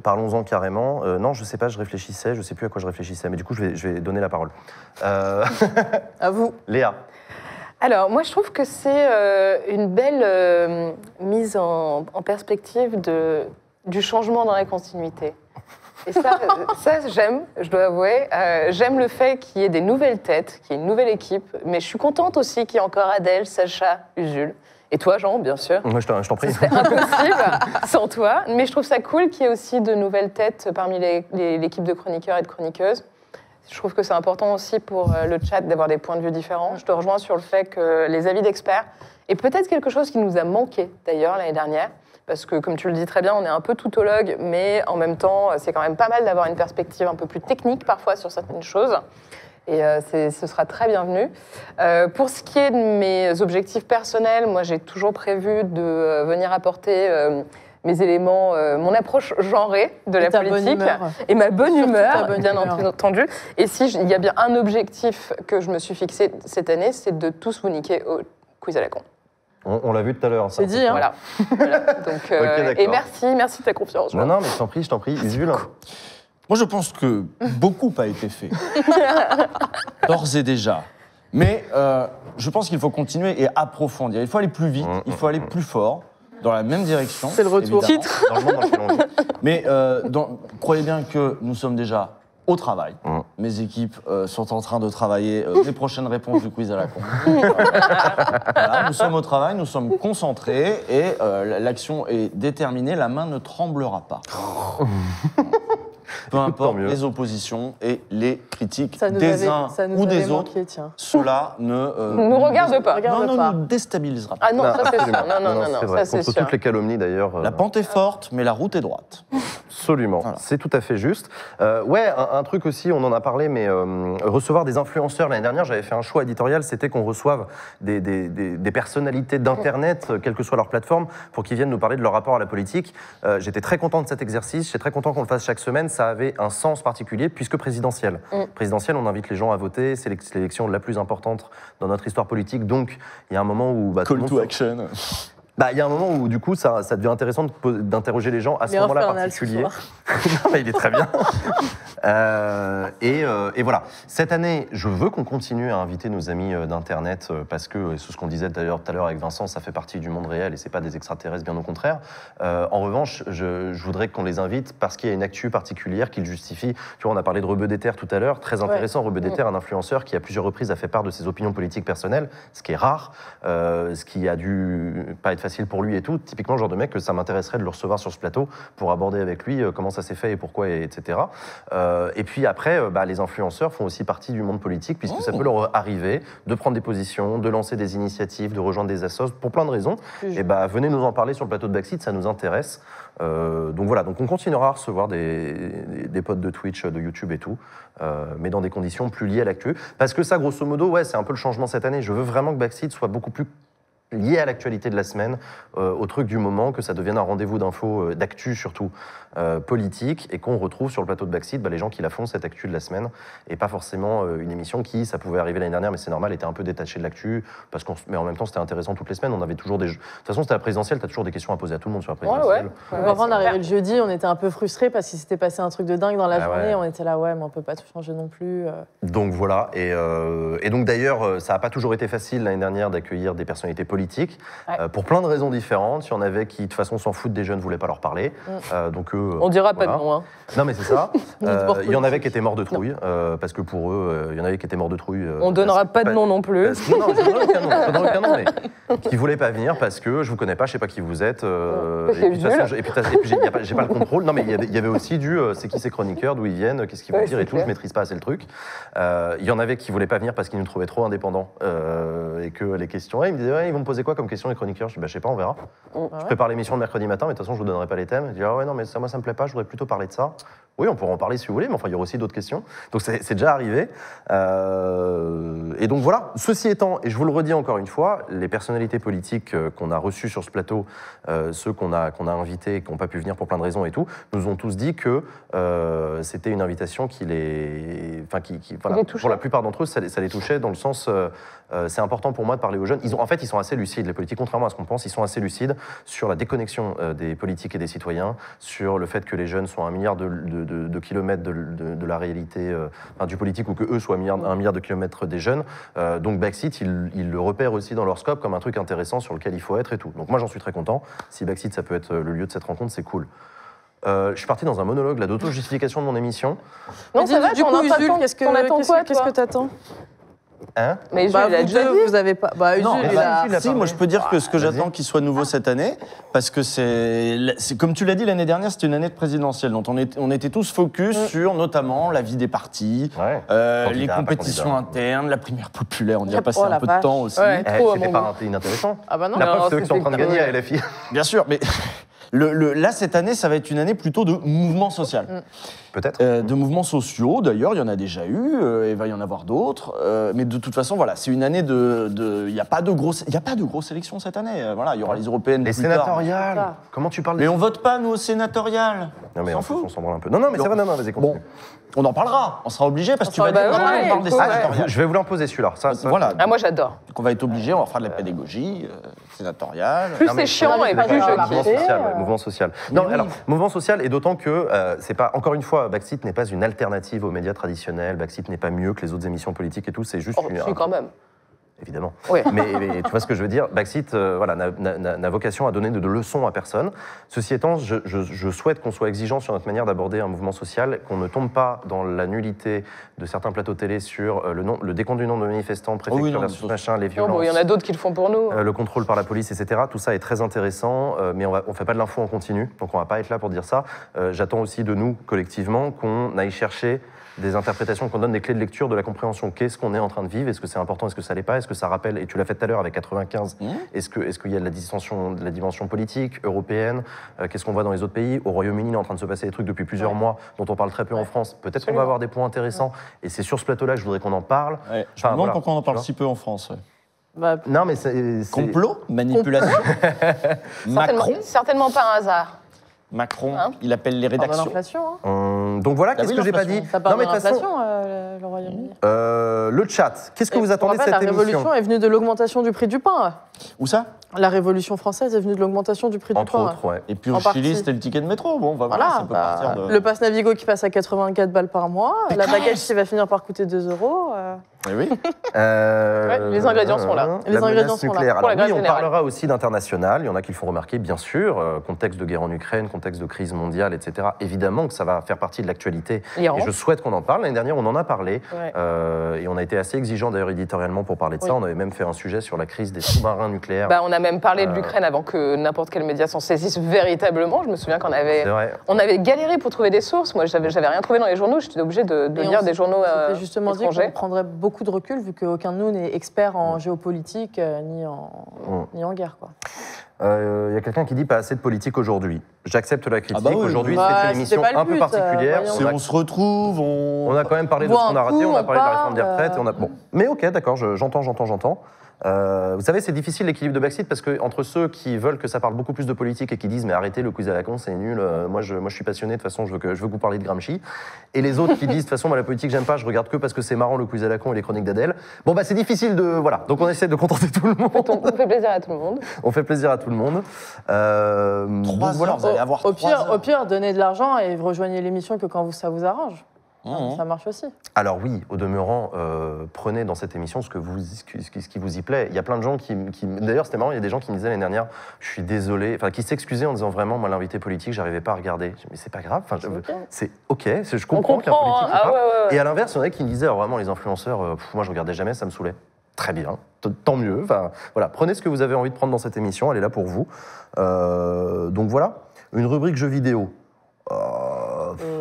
Speaker 1: Parlons-en carrément. Non, je sais pas, je réfléchissais, je sais plus à quoi je réfléchissais, mais du coup, je vais donner la parole.
Speaker 2: À vous.
Speaker 1: Léa.
Speaker 5: Alors, moi, je trouve que c'est une belle mise en perspective du changement dans la continuité. Et ça j'aime, je dois avouer. J'aime le fait qu'il y ait des nouvelles têtes, qu'il y ait une nouvelle équipe, mais je suis contente aussi qu'il y ait encore Adèle, Sacha, Usul. Et toi, Jean, bien sûr.
Speaker 1: Moi, je t'en prie.
Speaker 5: C'est impossible sans toi. Mais je trouve ça cool qu'il y ait aussi de nouvelles têtes parmi l'équipe de chroniqueurs et de chroniqueuses. Je trouve que c'est important aussi pour le chat d'avoir des points de vue différents. Je te rejoins sur le fait que les avis d'experts, et peut-être quelque chose qui nous a manqué d'ailleurs l'année dernière, parce que comme tu le dis très bien, on est un peu toutologue, mais en même temps, c'est quand même pas mal d'avoir une perspective un peu plus technique parfois sur certaines choses. Et ce sera très bienvenu. Pour ce qui est de mes objectifs personnels, moi j'ai toujours prévu de venir apporter mes éléments, mon approche genrée de la politique et ma bonne humeur, bien entendu. Et il y a bien un objectif que je me suis fixé cette année, c'est de tous vous niquer au quiz à la con.
Speaker 1: On l'a vu tout à l'heure.
Speaker 2: C'est dit, hein.
Speaker 5: Voilà. Donc, et merci de ta confiance.
Speaker 1: Non, mais je t'en prie. Usul.
Speaker 3: Moi, je pense que beaucoup a été fait, d'ores et déjà. Mais je pense qu'il faut continuer et approfondir. Il faut aller plus vite, il faut aller plus fort, dans la même direction.
Speaker 2: C'est le retour.
Speaker 3: évidemment.
Speaker 2: Titre.
Speaker 1: Dans le monde dans lequel on vit.
Speaker 3: Mais croyez bien que nous sommes déjà au travail. Mes équipes sont en train de travailler les prochaines réponses du quiz à la con. Voilà, nous sommes au travail, nous sommes concentrés et l'action est déterminée, la main ne tremblera pas. Peu importe
Speaker 1: mieux.
Speaker 3: les oppositions et les critiques
Speaker 2: Ça nous
Speaker 3: des
Speaker 2: avait-
Speaker 3: uns
Speaker 2: ça nous
Speaker 3: ou
Speaker 2: avait
Speaker 3: des autres,
Speaker 2: manqué, tiens.
Speaker 3: cela ne
Speaker 5: Nous regarde pas.
Speaker 2: Regarde
Speaker 3: non,
Speaker 2: pas.
Speaker 3: nous déstabilisera pas.
Speaker 5: Ah non, ça c'est sûr. Non,
Speaker 1: c'est vrai.
Speaker 5: ça c'est
Speaker 1: Contre
Speaker 5: sûr.
Speaker 1: toutes les calomnies d'ailleurs.
Speaker 3: La pente est forte, mais la route est droite.
Speaker 1: Absolument,
Speaker 3: Voilà.
Speaker 1: c'est tout à fait juste. Ouais, un truc aussi, on en a parlé, mais recevoir des influenceurs. L'année dernière, j'avais fait un choix éditorial, c'était qu'on reçoive des personnalités d'Internet, quelle que soit leur plateforme, pour qu'ils viennent nous parler de leur rapport à la politique. J'étais très content de cet exercice, j'étais très content qu'on le fasse chaque semaine. Ça avait un sens particulier, puisque présidentielle. Présidentielle, on invite les gens à voter, c'est l'élection la plus importante dans notre histoire politique. Donc, il y a un moment où... tout le
Speaker 3: Call
Speaker 1: monde
Speaker 3: to
Speaker 1: se-
Speaker 3: action.
Speaker 1: Il y a un moment où, du coup, ça devient intéressant d'interroger les gens à ce moment-là particulier. Non, mais il est très bien. Et voilà. Cette année, je veux qu'on continue à inviter nos amis d'Internet parce que, c'est ce qu'on disait d'ailleurs tout à l'heure avec Vincent, ça fait partie du monde réel et c'est pas des extraterrestres, bien au contraire. En revanche, je voudrais qu'on les invite parce qu'il y a une actu particulière qui le justifie. Tu vois, on a parlé de Rebeu d'Ether tout à l'heure. Très intéressant, Rebeu d'Ether, un influenceur qui à plusieurs reprises a fait part de ses opinions politiques personnelles, ce qui est rare, ce qui a dû pas être facile pour lui et tout. Typiquement, le genre de mec que ça m'intéresserait de le recevoir sur ce plateau pour aborder avec lui comment ça s'est fait et pourquoi, etc. Et puis après, les influenceurs font aussi partie du monde politique puisque ça peut leur arriver de prendre des positions, de lancer des initiatives, de rejoindre des assos pour plein de raisons. Et venez nous en parler sur le plateau de Backseat, ça nous intéresse. Donc voilà, donc on continuera à recevoir des potes de Twitch, de YouTube et tout, mais dans des conditions plus liées à l'actu. Parce que ça, grosso modo, c'est un peu le changement cette année. Je veux vraiment que Backseat soit beaucoup plus lié à l'actualité de la semaine, au truc du moment, que ça devienne un rendez-vous d'infos, d'actu surtout, politique, et qu'on retrouve sur le plateau de Backseat les gens qui la font, cette actu de la semaine, et pas forcément une émission qui, ça pouvait arriver l'année dernière, mais c'est normal, était un peu détachée de l'actu, mais en même temps c'était intéressant toutes les semaines, on avait toujours des jeux. De toute façon, c'était la présidentielle, t'as toujours des questions à poser à tout le monde sur la présidentielle.
Speaker 2: Avant d'arriver le jeudi, on était un peu frustrés parce qu'il s'était passé un truc de dingue dans la journée, on était là, mais on peut pas tout changer non plus.
Speaker 1: Donc voilà, et donc d'ailleurs, ça n'a pas toujours été facile l'année dernière d'accueillir des personnalités politiques, pour plein de raisons différentes. Il y en avait qui, de toute façon, s'en foutent des jeunes, ne voulaient pas leur parler. Donc
Speaker 5: on dira pas de nom. Hein.
Speaker 1: Non, mais c'est ça. Il y en avait qui étaient morts de trouille, parce que pour eux, il y en avait qui étaient morts de trouille.
Speaker 5: On donnera pas de nom non plus.
Speaker 1: Non, je ne donnerai aucun nom, mais qui ne voulaient pas venir parce que je ne vous connais pas, je ne sais pas qui vous êtes. Et puis, j'ai pas le contrôle. Non, mais il y avait aussi c'est qui ces chroniqueurs, d'où ils viennent, qu'est-ce qu'ils vont dire et tout, je ne maîtrise pas assez le truc. Il y en avait qui ne voulaient pas venir parce qu'ils nous trouvaient trop indépendants et que les questions, ils me disaient, ils vont me poser quoi comme question les chroniqueurs? Je dis, je sais pas, on verra. Je prépare l'émission le mercredi matin, mais de toute façon, je vous donnerai pas les thèmes. Je dis, non, mais ça, moi, ça me plaît pas, je voudrais plutôt parler de ça. Oui, on pourra en parler si vous voulez, mais enfin, il y aura aussi d'autres questions. Donc, c'est déjà arrivé. Et donc, voilà. Ceci étant, et je vous le redis encore une fois, les personnalités politiques qu'on a reçues sur ce plateau, ceux qu'on a invités et qui n'ont pas pu venir pour plein de raisons et tout, nous ont tous dit que c'était une invitation qui voilà, pour la plupart d'entre eux, ça les touchait dans le sens, c'est important pour moi de parler aux jeunes. En fait, ils sont assez lucides, les politiques, contrairement à ce qu'on pense, ils sont assez lucides sur la déconnexion des politiques et des citoyens, sur le fait que les jeunes sont à 1 milliard de kilomètres de la réalité du politique, ou que eux soient à 1 milliard de kilomètres des jeunes. Donc Backseat, ils le repèrent aussi dans leur scope comme un truc intéressant sur lequel il faut être et tout. Donc moi, j'en suis très content. Si Backseat, ça peut être le lieu de cette rencontre, c'est cool. Je suis parti dans un monologue d'auto-justification de mon émission.
Speaker 5: Non, ça va,
Speaker 2: du coup, Usul, qu'est-ce que t'attends?
Speaker 1: Hein?
Speaker 5: Mais Usul, il a déjà dit.
Speaker 2: Vous avez pas.
Speaker 3: Si, moi je peux dire que ce que j'attends qu'il soit nouveau cette année, parce que c'est comme tu l'as dit l'année dernière, c'était une année de présidentielle, donc on était tous focus sur notamment la vie des partis, les compétitions internes, la primaire populaire, on y a passé un peu de temps aussi.
Speaker 1: C'était pas inintéressant.
Speaker 2: Ah bah non.
Speaker 1: La preuve, c'est eux qui sont en train de gagner à LFI.
Speaker 3: Bien sûr, mais là, cette année, ça va être une année plutôt de mouvement social.
Speaker 1: Peut-être.
Speaker 3: De mouvements sociaux, d'ailleurs, il y en a déjà eu, il va y en avoir d'autres. Mais de toute façon, voilà, c'est une année il n'y a pas de grosse élection cette année. Voilà, il y aura les européennes.
Speaker 1: Les sénatoriales. Tard. Comment tu parles
Speaker 3: Mais on vote pas, nous, aux sénatoriales.
Speaker 1: Non, mais on s'en branle un peu. Non, mais ça va, vas-y, continue.
Speaker 3: Bon, on en parlera, on sera obligé parce que tu vas dire on parle des sénatoriales.
Speaker 1: Je vais vous l'imposer celui-là.
Speaker 3: Voilà.
Speaker 5: Moi, j'adore.
Speaker 3: Donc on va être obligé, on va faire de la pédagogie sénatoriale.
Speaker 5: Plus c'est chiant et plus
Speaker 1: mouvement social. Non, alors, mouvement social, et d'autant que c'est pas, encore une fois, Backseat n'est pas une alternative aux médias traditionnels, Backseat n'est pas mieux que les autres émissions politiques et tout, c'est juste
Speaker 5: quand même.
Speaker 1: Évidemment.
Speaker 5: Oui.
Speaker 1: Mais tu vois ce que je veux dire, Backseat n'a vocation à donner de leçons à personne. Ceci étant, je souhaite qu'on soit exigeant sur notre manière d'aborder un mouvement social, qu'on ne tombe pas dans la nullité de certains plateaux télé sur le décompte du nombre de manifestants, préfecture versus machin, les violences.
Speaker 5: Il y en a d'autres qui le font pour nous.
Speaker 1: Le contrôle par la police, etc. Tout ça est très intéressant, mais on ne fait pas de l'info en continu, donc on ne va pas être là pour dire ça. J'attends aussi de nous, collectivement, qu'on aille chercher des interprétations, qu'on donne des clés de lecture de la compréhension. Qu'est-ce qu'on est en train de vivre? Est-ce que c'est important? Est-ce que ça l'est pas? Est-ce que ça rappelle, et tu l'as fait tout à l'heure avec 95, est-ce qu'il y a de la dimension politique, européenne? Qu'est-ce qu'on voit dans les autres pays? Au Royaume-Uni, il est en train de se passer des trucs depuis plusieurs mois dont on parle très peu en France. Peut-être qu'on va avoir des points intéressants, et c'est sur ce plateau-là que je voudrais qu'on en parle.
Speaker 3: Je me demande pourquoi on en parle si peu en France.
Speaker 1: Non, mais c'est...
Speaker 3: Complot? Manipulation? Macron?
Speaker 5: Certainement pas un hasard.
Speaker 3: Macron, il appelle les rédactions.
Speaker 2: L'inflation,
Speaker 1: On Donc voilà, qu'est-ce
Speaker 3: oui,
Speaker 1: que j'ai pas dit
Speaker 3: l'inflation.
Speaker 2: Ça parle de
Speaker 1: toute façon,
Speaker 2: l'inflation, le Royaume-Uni.
Speaker 1: le chat, qu'est-ce que vous attendez de
Speaker 2: En fait,
Speaker 1: cette
Speaker 2: la
Speaker 1: émission
Speaker 2: révolution est venue de l'augmentation du prix du pain.
Speaker 3: Où ça?
Speaker 2: La révolution française est venue de l'augmentation du prix
Speaker 1: Entre
Speaker 2: du pain.
Speaker 1: autres, ouais.
Speaker 3: Et puis
Speaker 2: En
Speaker 3: au Chili,
Speaker 2: partie.
Speaker 3: c'était le ticket de métro. Bon, bah voilà,
Speaker 2: Voilà,
Speaker 3: ça peut partir de...
Speaker 2: le pass Navigo qui passe à 84 balles par mois, la baguette qui va finir par coûter 2 €.
Speaker 3: Eh oui.
Speaker 5: les ingrédients sont là.
Speaker 2: Les ingrédients sont là.
Speaker 1: Nucléaire.
Speaker 5: Pour la
Speaker 1: Alors oui,
Speaker 5: grève
Speaker 1: on
Speaker 5: générale.
Speaker 1: parlera aussi d'international. Il y en a qui le font remarquer, bien sûr. Contexte de guerre en Ukraine, contexte de crise mondiale, etc. Évidemment que ça va faire partie de l'actualité.
Speaker 5: L'Iran.
Speaker 1: Et je souhaite qu'on en parle. L'année dernière, on en a parlé.
Speaker 5: Ouais.
Speaker 1: Et on a été assez exigeant d'ailleurs éditorialement pour parler de ça.
Speaker 5: Oui.
Speaker 1: On avait même fait un sujet sur la crise des sous-marins nucléaires.
Speaker 5: Bah, on a même parlé de l'Ukraine avant que n'importe quel média s'en saisisse véritablement. Je me souviens qu'on avait,
Speaker 1: C'est vrai.
Speaker 5: on avait galéré pour trouver des sources. Moi, j'avais rien trouvé dans les journaux. J'étais obligée de
Speaker 2: Et
Speaker 5: lire
Speaker 2: on
Speaker 5: des journaux
Speaker 2: s'était justement dit
Speaker 5: étrangers.
Speaker 2: qu'on prendrait beaucoup de recul vu qu'aucun de nous n'est expert en géopolitique ni en guerre. Quoi.
Speaker 1: Il y a quelqu'un qui dit pas assez de politique aujourd'hui. J'accepte la critique.
Speaker 3: bah oui,
Speaker 1: Aujourd'hui,
Speaker 2: oui.
Speaker 1: c'est
Speaker 2: Bah,
Speaker 1: une
Speaker 2: c'était
Speaker 1: émission
Speaker 2: pas le
Speaker 1: un peu
Speaker 2: but,
Speaker 1: particulière.
Speaker 2: voyons.
Speaker 3: C'est on se retrouve,
Speaker 1: On a quand même parlé de
Speaker 2: Bois
Speaker 1: ce qu'on a
Speaker 2: un
Speaker 1: raté,
Speaker 2: coup,
Speaker 1: on a
Speaker 2: on
Speaker 1: parlé de la réforme des
Speaker 2: parle,
Speaker 1: retraites. Et on a... Bon. Mais ok, d'accord, j'entends. Vous savez, c'est difficile l'équilibre de Backseat parce que entre ceux qui veulent que ça parle beaucoup plus de politique et qui disent mais arrêtez le quiz à la con, c'est nul. Moi, je suis passionné. De toute façon, je veux que vous parliez de Gramsci. Et les autres qui disent de toute façon, moi la politique j'aime pas, je regarde que parce que c'est marrant le quiz à la con et les chroniques d'Adèle. Bon bah c'est difficile de voilà. Donc on essaie de contenter tout le monde.
Speaker 5: On fait plaisir à tout le monde.
Speaker 1: On fait plaisir à tout le monde.
Speaker 3: 3
Speaker 1: voilà.
Speaker 3: heures, vous allez avoir
Speaker 2: Au
Speaker 3: 3
Speaker 2: pire,
Speaker 3: heures.
Speaker 2: au pire, donnez de l'argent et rejoignez l'émission que quand ça vous arrange. Ça marche aussi.
Speaker 1: Alors oui, au demeurant, prenez dans cette émission ce qui vous y plaît. Il y a plein de gens qui d'ailleurs, c'était marrant, il y a des gens qui me disaient l'année dernière, je suis désolé, enfin, qui s'excusaient en disant vraiment, moi, l'invité politique, j'arrivais pas à regarder. Mais c'est pas grave, c'est ok, je comprends qu'il y a un politique
Speaker 5: hein.
Speaker 1: ou pas.
Speaker 5: Ouais.
Speaker 1: Et à l'inverse, il y en a qui me disaient, alors, vraiment, les influenceurs, moi, je regardais jamais, ça me saoulait. Très bien, tant mieux. Enfin, voilà, prenez ce que vous avez envie de prendre dans cette émission, elle est là pour vous. Donc voilà, une rubrique jeux vidéo.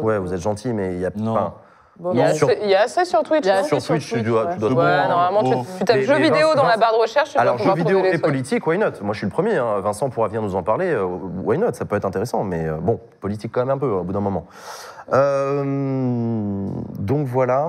Speaker 1: Ouais, vous êtes gentil, mais il y a
Speaker 3: Non.
Speaker 1: pas.
Speaker 2: Bon,
Speaker 5: Il y a
Speaker 1: Sur-
Speaker 5: assez sur Twitch.
Speaker 2: Il y a
Speaker 5: non
Speaker 2: assez
Speaker 1: Sur Twitch, tu dois
Speaker 2: ouais.
Speaker 1: trouver.
Speaker 5: Ouais, normalement, tu tapes
Speaker 1: Mais-
Speaker 5: jeux
Speaker 1: mais
Speaker 5: vidéo dans la
Speaker 1: Vincent-
Speaker 5: barre de recherche. Tu vas
Speaker 1: Alors,
Speaker 5: pouvoir
Speaker 1: jeux vidéo
Speaker 5: trouver
Speaker 1: et
Speaker 5: des trucs.
Speaker 1: politique, why not? Moi, je suis le premier. Hein. Vincent pourra venir nous en parler. Why not? Ça peut être intéressant. Mais bon, politique quand même un peu, au bout d'un moment. Donc voilà.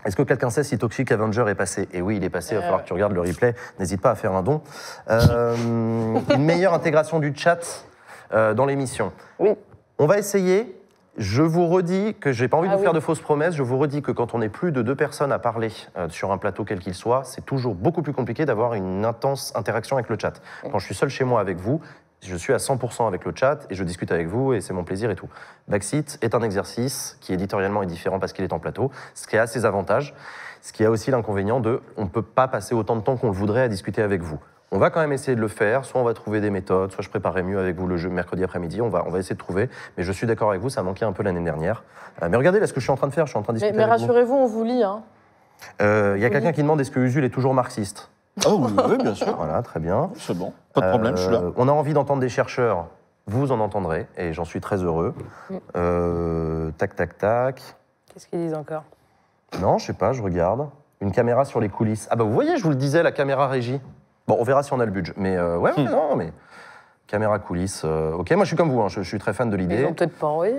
Speaker 1: Est-ce que quelqu'un sait si Toxic Avenger est passé? Et oui, il est passé. Il va falloir que tu regardes le replay. N'hésite pas à faire un don. Une meilleure intégration du chat dans l'émission.
Speaker 5: Oui.
Speaker 1: On va essayer. Je vous redis que j'ai pas envie de
Speaker 5: Ah
Speaker 1: vous faire
Speaker 5: oui.
Speaker 1: de fausses promesses. Je vous redis que quand on est plus de 2 personnes à parler sur un plateau quel qu'il soit, c'est toujours beaucoup plus compliqué d'avoir une intense interaction avec le chat. Quand je suis seul chez moi avec vous, je suis à 100% avec le chat et je discute avec vous et c'est mon plaisir et tout. Backseat est un exercice qui éditorialement est différent parce qu'il est en plateau, ce qui a ses avantages, ce qui a aussi l'inconvénient de on ne peut pas passer autant de temps qu'on le voudrait à discuter avec vous. On va quand même essayer de le faire, soit on va trouver des méthodes, soit je préparerai mieux avec vous le jeu mercredi après-midi, on va essayer de trouver, mais je suis d'accord avec vous, ça manquait un peu l'année dernière. Mais regardez là ce que je suis en train de faire, je suis en train de discuter
Speaker 2: Mais
Speaker 1: avec vous.
Speaker 2: rassurez-vous, on vous lit. Hein.
Speaker 1: Il y a quelqu'un qui demande est-ce que Usul est toujours marxiste?
Speaker 3: Oh oui, bien sûr.
Speaker 1: Voilà, très bien.
Speaker 3: C'est bon, pas de problème, je suis là.
Speaker 1: On a envie d'entendre des chercheurs, vous en entendrez, et j'en suis très heureux. Tac, tac, tac.
Speaker 5: Qu'est-ce qu'ils disent encore?
Speaker 1: Non, je sais pas, je regarde. Une caméra sur les coulisses. Ah bah vous voyez, je vous le disais, la caméra régie. Bon, on verra si on a le budget. Mais ouais, non, mais... Caméra coulisses, ok. Moi, je suis comme vous, hein, je suis très fan de
Speaker 5: Ils
Speaker 1: l'idée.
Speaker 5: ont peut-être pas envoyé.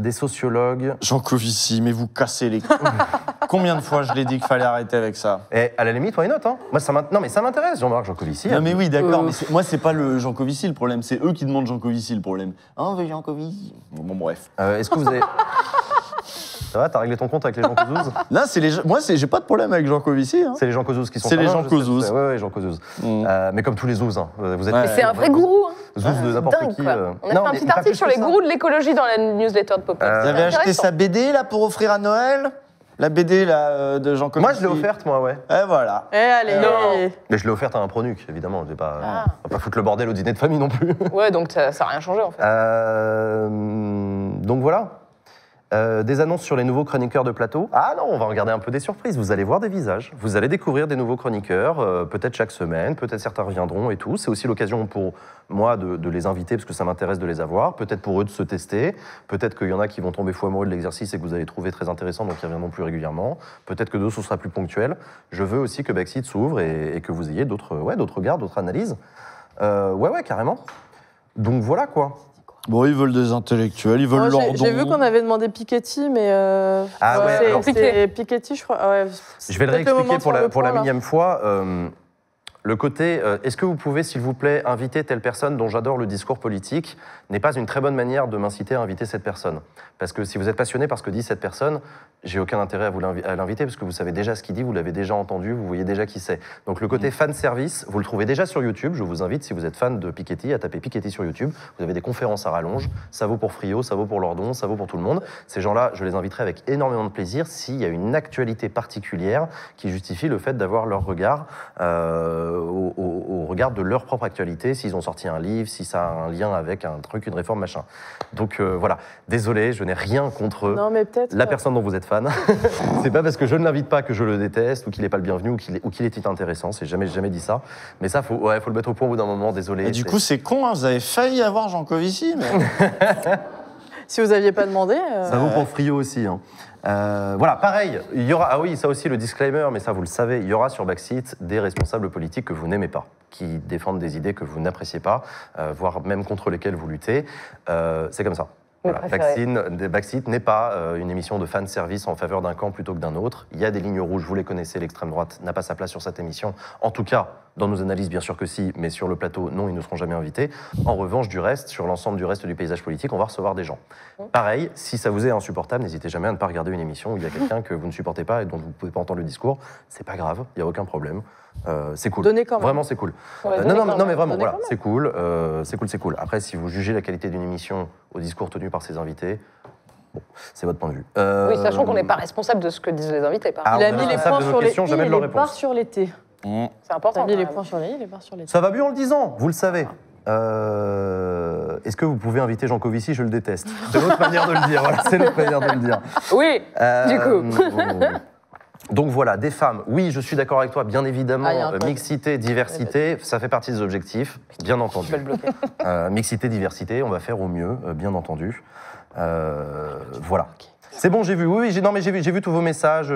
Speaker 1: Des sociologues.
Speaker 3: Jean Covici, mais vous cassez les couilles. Combien de fois je l'ai dit qu'il fallait arrêter avec ça?
Speaker 1: Et à la limite, why not, hein. Moi, non, mais ça m'intéresse, Jean-Marc Jancovici.
Speaker 3: Non mais oui, d'accord, mais moi c'est pas le Jean Covici le problème, c'est eux qui demandent Jean Covici le problème. Ah, on veut Jean Covici. Bon, bref.
Speaker 1: Est-ce que vous avez... Ça va, t'as réglé ton compte avec les gens Cozouz?
Speaker 3: Là, moi j'ai pas de problème avec Jean Covici. Hein.
Speaker 1: C'est les gens Cozouz qui sont
Speaker 3: C'est les
Speaker 1: pas
Speaker 3: gens
Speaker 1: mal, je sais,
Speaker 3: Cozouz.
Speaker 1: je sais. Ouais, Jean Cozouz. Mais comme tous les zouz, hein. Vous êtes
Speaker 3: Ouais.
Speaker 5: Mais c'est un vrai gourou. Hein.
Speaker 1: Zouz de n'importe
Speaker 5: Dingue,
Speaker 1: qui.
Speaker 5: quoi. On a
Speaker 1: Non,
Speaker 5: fait un
Speaker 1: mais
Speaker 5: petit
Speaker 1: pas
Speaker 5: article
Speaker 1: plus
Speaker 5: sur
Speaker 1: que
Speaker 5: les
Speaker 1: ça.
Speaker 5: gourous de l'écologie dans la newsletter de Popeye.
Speaker 3: Vous avez acheté sa BD là pour offrir à Noël? La BD là de Jean Covici?
Speaker 1: Moi, je l'ai offerte, moi, ouais.
Speaker 3: Et voilà.
Speaker 2: Eh, allez,
Speaker 5: Non.
Speaker 1: Mais je l'ai offerte à un pronuc, évidemment. Je vais pas, on va pas foutre le bordel au dîner de famille non plus.
Speaker 5: Ouais, donc ça n'a rien changé en fait.
Speaker 1: Donc voilà. Des annonces sur les nouveaux chroniqueurs de plateau. Ah non, on va regarder un peu des surprises. Vous allez voir des visages. Vous allez découvrir des nouveaux chroniqueurs, peut-être chaque semaine, peut-être certains reviendront et tout. C'est aussi l'occasion pour moi de les inviter parce que ça m'intéresse de les avoir. Peut-être pour eux de se tester. Peut-être qu'il y en a qui vont tomber fou amoureux de l'exercice et que vous allez trouver très intéressant, donc ils reviendront plus régulièrement. Peut-être que d'autres, ce sera plus ponctuel. Je veux aussi que Backseat s'ouvre et que vous ayez d'autres regards, d'autres analyses. Ouais, carrément. Donc voilà quoi.
Speaker 3: Bon, ils veulent des intellectuels, ils veulent
Speaker 2: Moi,
Speaker 3: leur
Speaker 2: j'ai
Speaker 3: don.
Speaker 2: vu qu'on avait demandé Piketty, mais.
Speaker 1: Ah ouais, alors-
Speaker 2: c'est Piketty, je crois. Ah ouais,
Speaker 1: Je vais le
Speaker 2: peut-être moment
Speaker 1: réexpliquer
Speaker 2: de
Speaker 1: pour
Speaker 2: faire
Speaker 1: la,
Speaker 2: le
Speaker 1: pour la
Speaker 2: point, là.
Speaker 1: millième fois. Le côté, est-ce que vous pouvez, s'il vous plaît, inviter telle personne dont j'adore le discours politique, n'est pas une très bonne manière de m'inciter à inviter cette personne. Parce que si vous êtes passionné par ce que dit cette personne, j'ai aucun intérêt à l'inviter, parce que vous savez déjà ce qu'il dit, vous l'avez déjà entendu, vous voyez déjà qui c'est. Donc le côté fan service, vous le trouvez déjà sur YouTube. Je vous invite, si vous êtes fan de Piketty, à taper Piketty sur YouTube. Vous avez des conférences à rallonge. Ça vaut pour Frio, ça vaut pour Lordon, ça vaut pour tout le monde. Ces gens-là, je les inviterai avec énormément de plaisir s'il y a une actualité particulière qui justifie le fait d'avoir leur regard au regard de leur propre actualité, s'ils ont sorti un livre, si ça a un lien avec un truc, une réforme, machin. Donc voilà, désolé, je n'ai rien contre la personne dont vous êtes fan. C'est pas parce que je ne l'invite pas que je le déteste, ou qu'il n'est pas le bienvenu, ou qu'il est intéressant, c'est jamais dit ça. Mais ça, faut le mettre au point au bout d'un moment, désolé.
Speaker 3: Et du coup, c'est con, hein, vous avez failli avoir Jean Covici, mais...
Speaker 2: Si vous n'aviez pas demandé...
Speaker 1: Ça vaut pour Frio aussi, hein. Voilà, pareil, il y aura, ah oui, ça aussi le disclaimer, mais ça vous le savez, il y aura sur Backseat des responsables politiques que vous n'aimez pas, qui défendent des idées que vous n'appréciez pas, voire même contre lesquelles vous luttez. C'est comme ça. Voilà. Backseat n'est pas une émission de fan service en faveur d'un camp plutôt que d'un autre. Il y a des lignes rouges, vous les connaissez, l'extrême droite n'a pas sa place sur cette émission. En tout cas, dans nos analyses, bien sûr que si, mais sur le plateau, non, ils ne seront jamais invités. En revanche, du reste, sur l'ensemble du reste du paysage politique, on va recevoir des gens. Pareil, si ça vous est insupportable, n'hésitez jamais à ne pas regarder une émission où il y a quelqu'un que vous ne supportez pas et dont vous ne pouvez pas entendre le discours. C'est pas grave, il n'y a aucun problème. C'est cool.
Speaker 2: Donnez quand même.
Speaker 1: Vraiment, c'est cool. Non, mais vraiment, voilà, c'est cool. C'est cool. Après, si vous jugez la qualité d'une émission au discours tenu par ses invités, bon, c'est votre point de vue.
Speaker 5: Oui, sachant qu'on n'est pas responsable de ce que disent les invités.
Speaker 2: Il a mis les points sur les i et les barres sur les t.
Speaker 5: C'est important.
Speaker 2: Il a mis les points sur les i et les barres sur les t.
Speaker 1: Ça va mieux en le disant, vous le savez. Est-ce que vous pouvez inviter Jean Covici? Je le déteste. C'est l'autre manière de le dire. Voilà, c'est l'autre manière de le dire.
Speaker 5: Oui, du coup.
Speaker 1: Donc voilà, des femmes, oui, je suis d'accord avec toi, bien évidemment, mixité, diversité, ça fait partie des objectifs, bien entendu.
Speaker 5: Je vais le bloquer.
Speaker 1: Mixité, diversité, on va faire au mieux, bien entendu. Voilà. C'est bon, j'ai vu, oui, j'ai vu tous vos messages,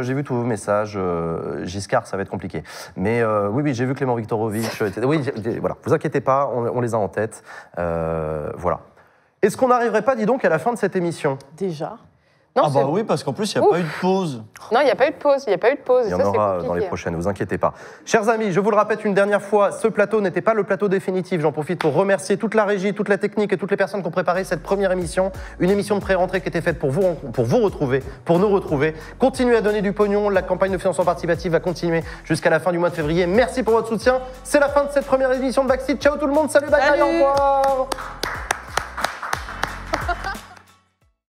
Speaker 1: Giscard, ça va être compliqué. Mais oui, j'ai vu Clément Viktorovitch, oui, voilà, vous inquiétez pas, on les a en tête, voilà. Est-ce qu'on n'arriverait pas, dis donc, à la fin de cette émission?
Speaker 2: Déjà.
Speaker 5: Non,
Speaker 3: ah bah oui, parce qu'en plus, il n'y a pas eu de pause.
Speaker 5: Non, il n'y a pas eu de pause,
Speaker 1: Il y en aura dans les prochaines, vous inquiétez pas. Chers amis, je vous le répète une dernière fois, ce plateau n'était pas le plateau définitif. J'en profite pour remercier toute la régie, toute la technique et toutes les personnes qui ont préparé cette première émission. Une émission de pré-rentrée qui était faite pour vous retrouver, pour nous retrouver. Continuez à donner du pognon, la campagne de financement participatif va continuer jusqu'à la fin du mois de février. Merci pour votre soutien. C'est la fin de cette première émission de Backseat. Ciao tout le monde, salut, bye, au revoir.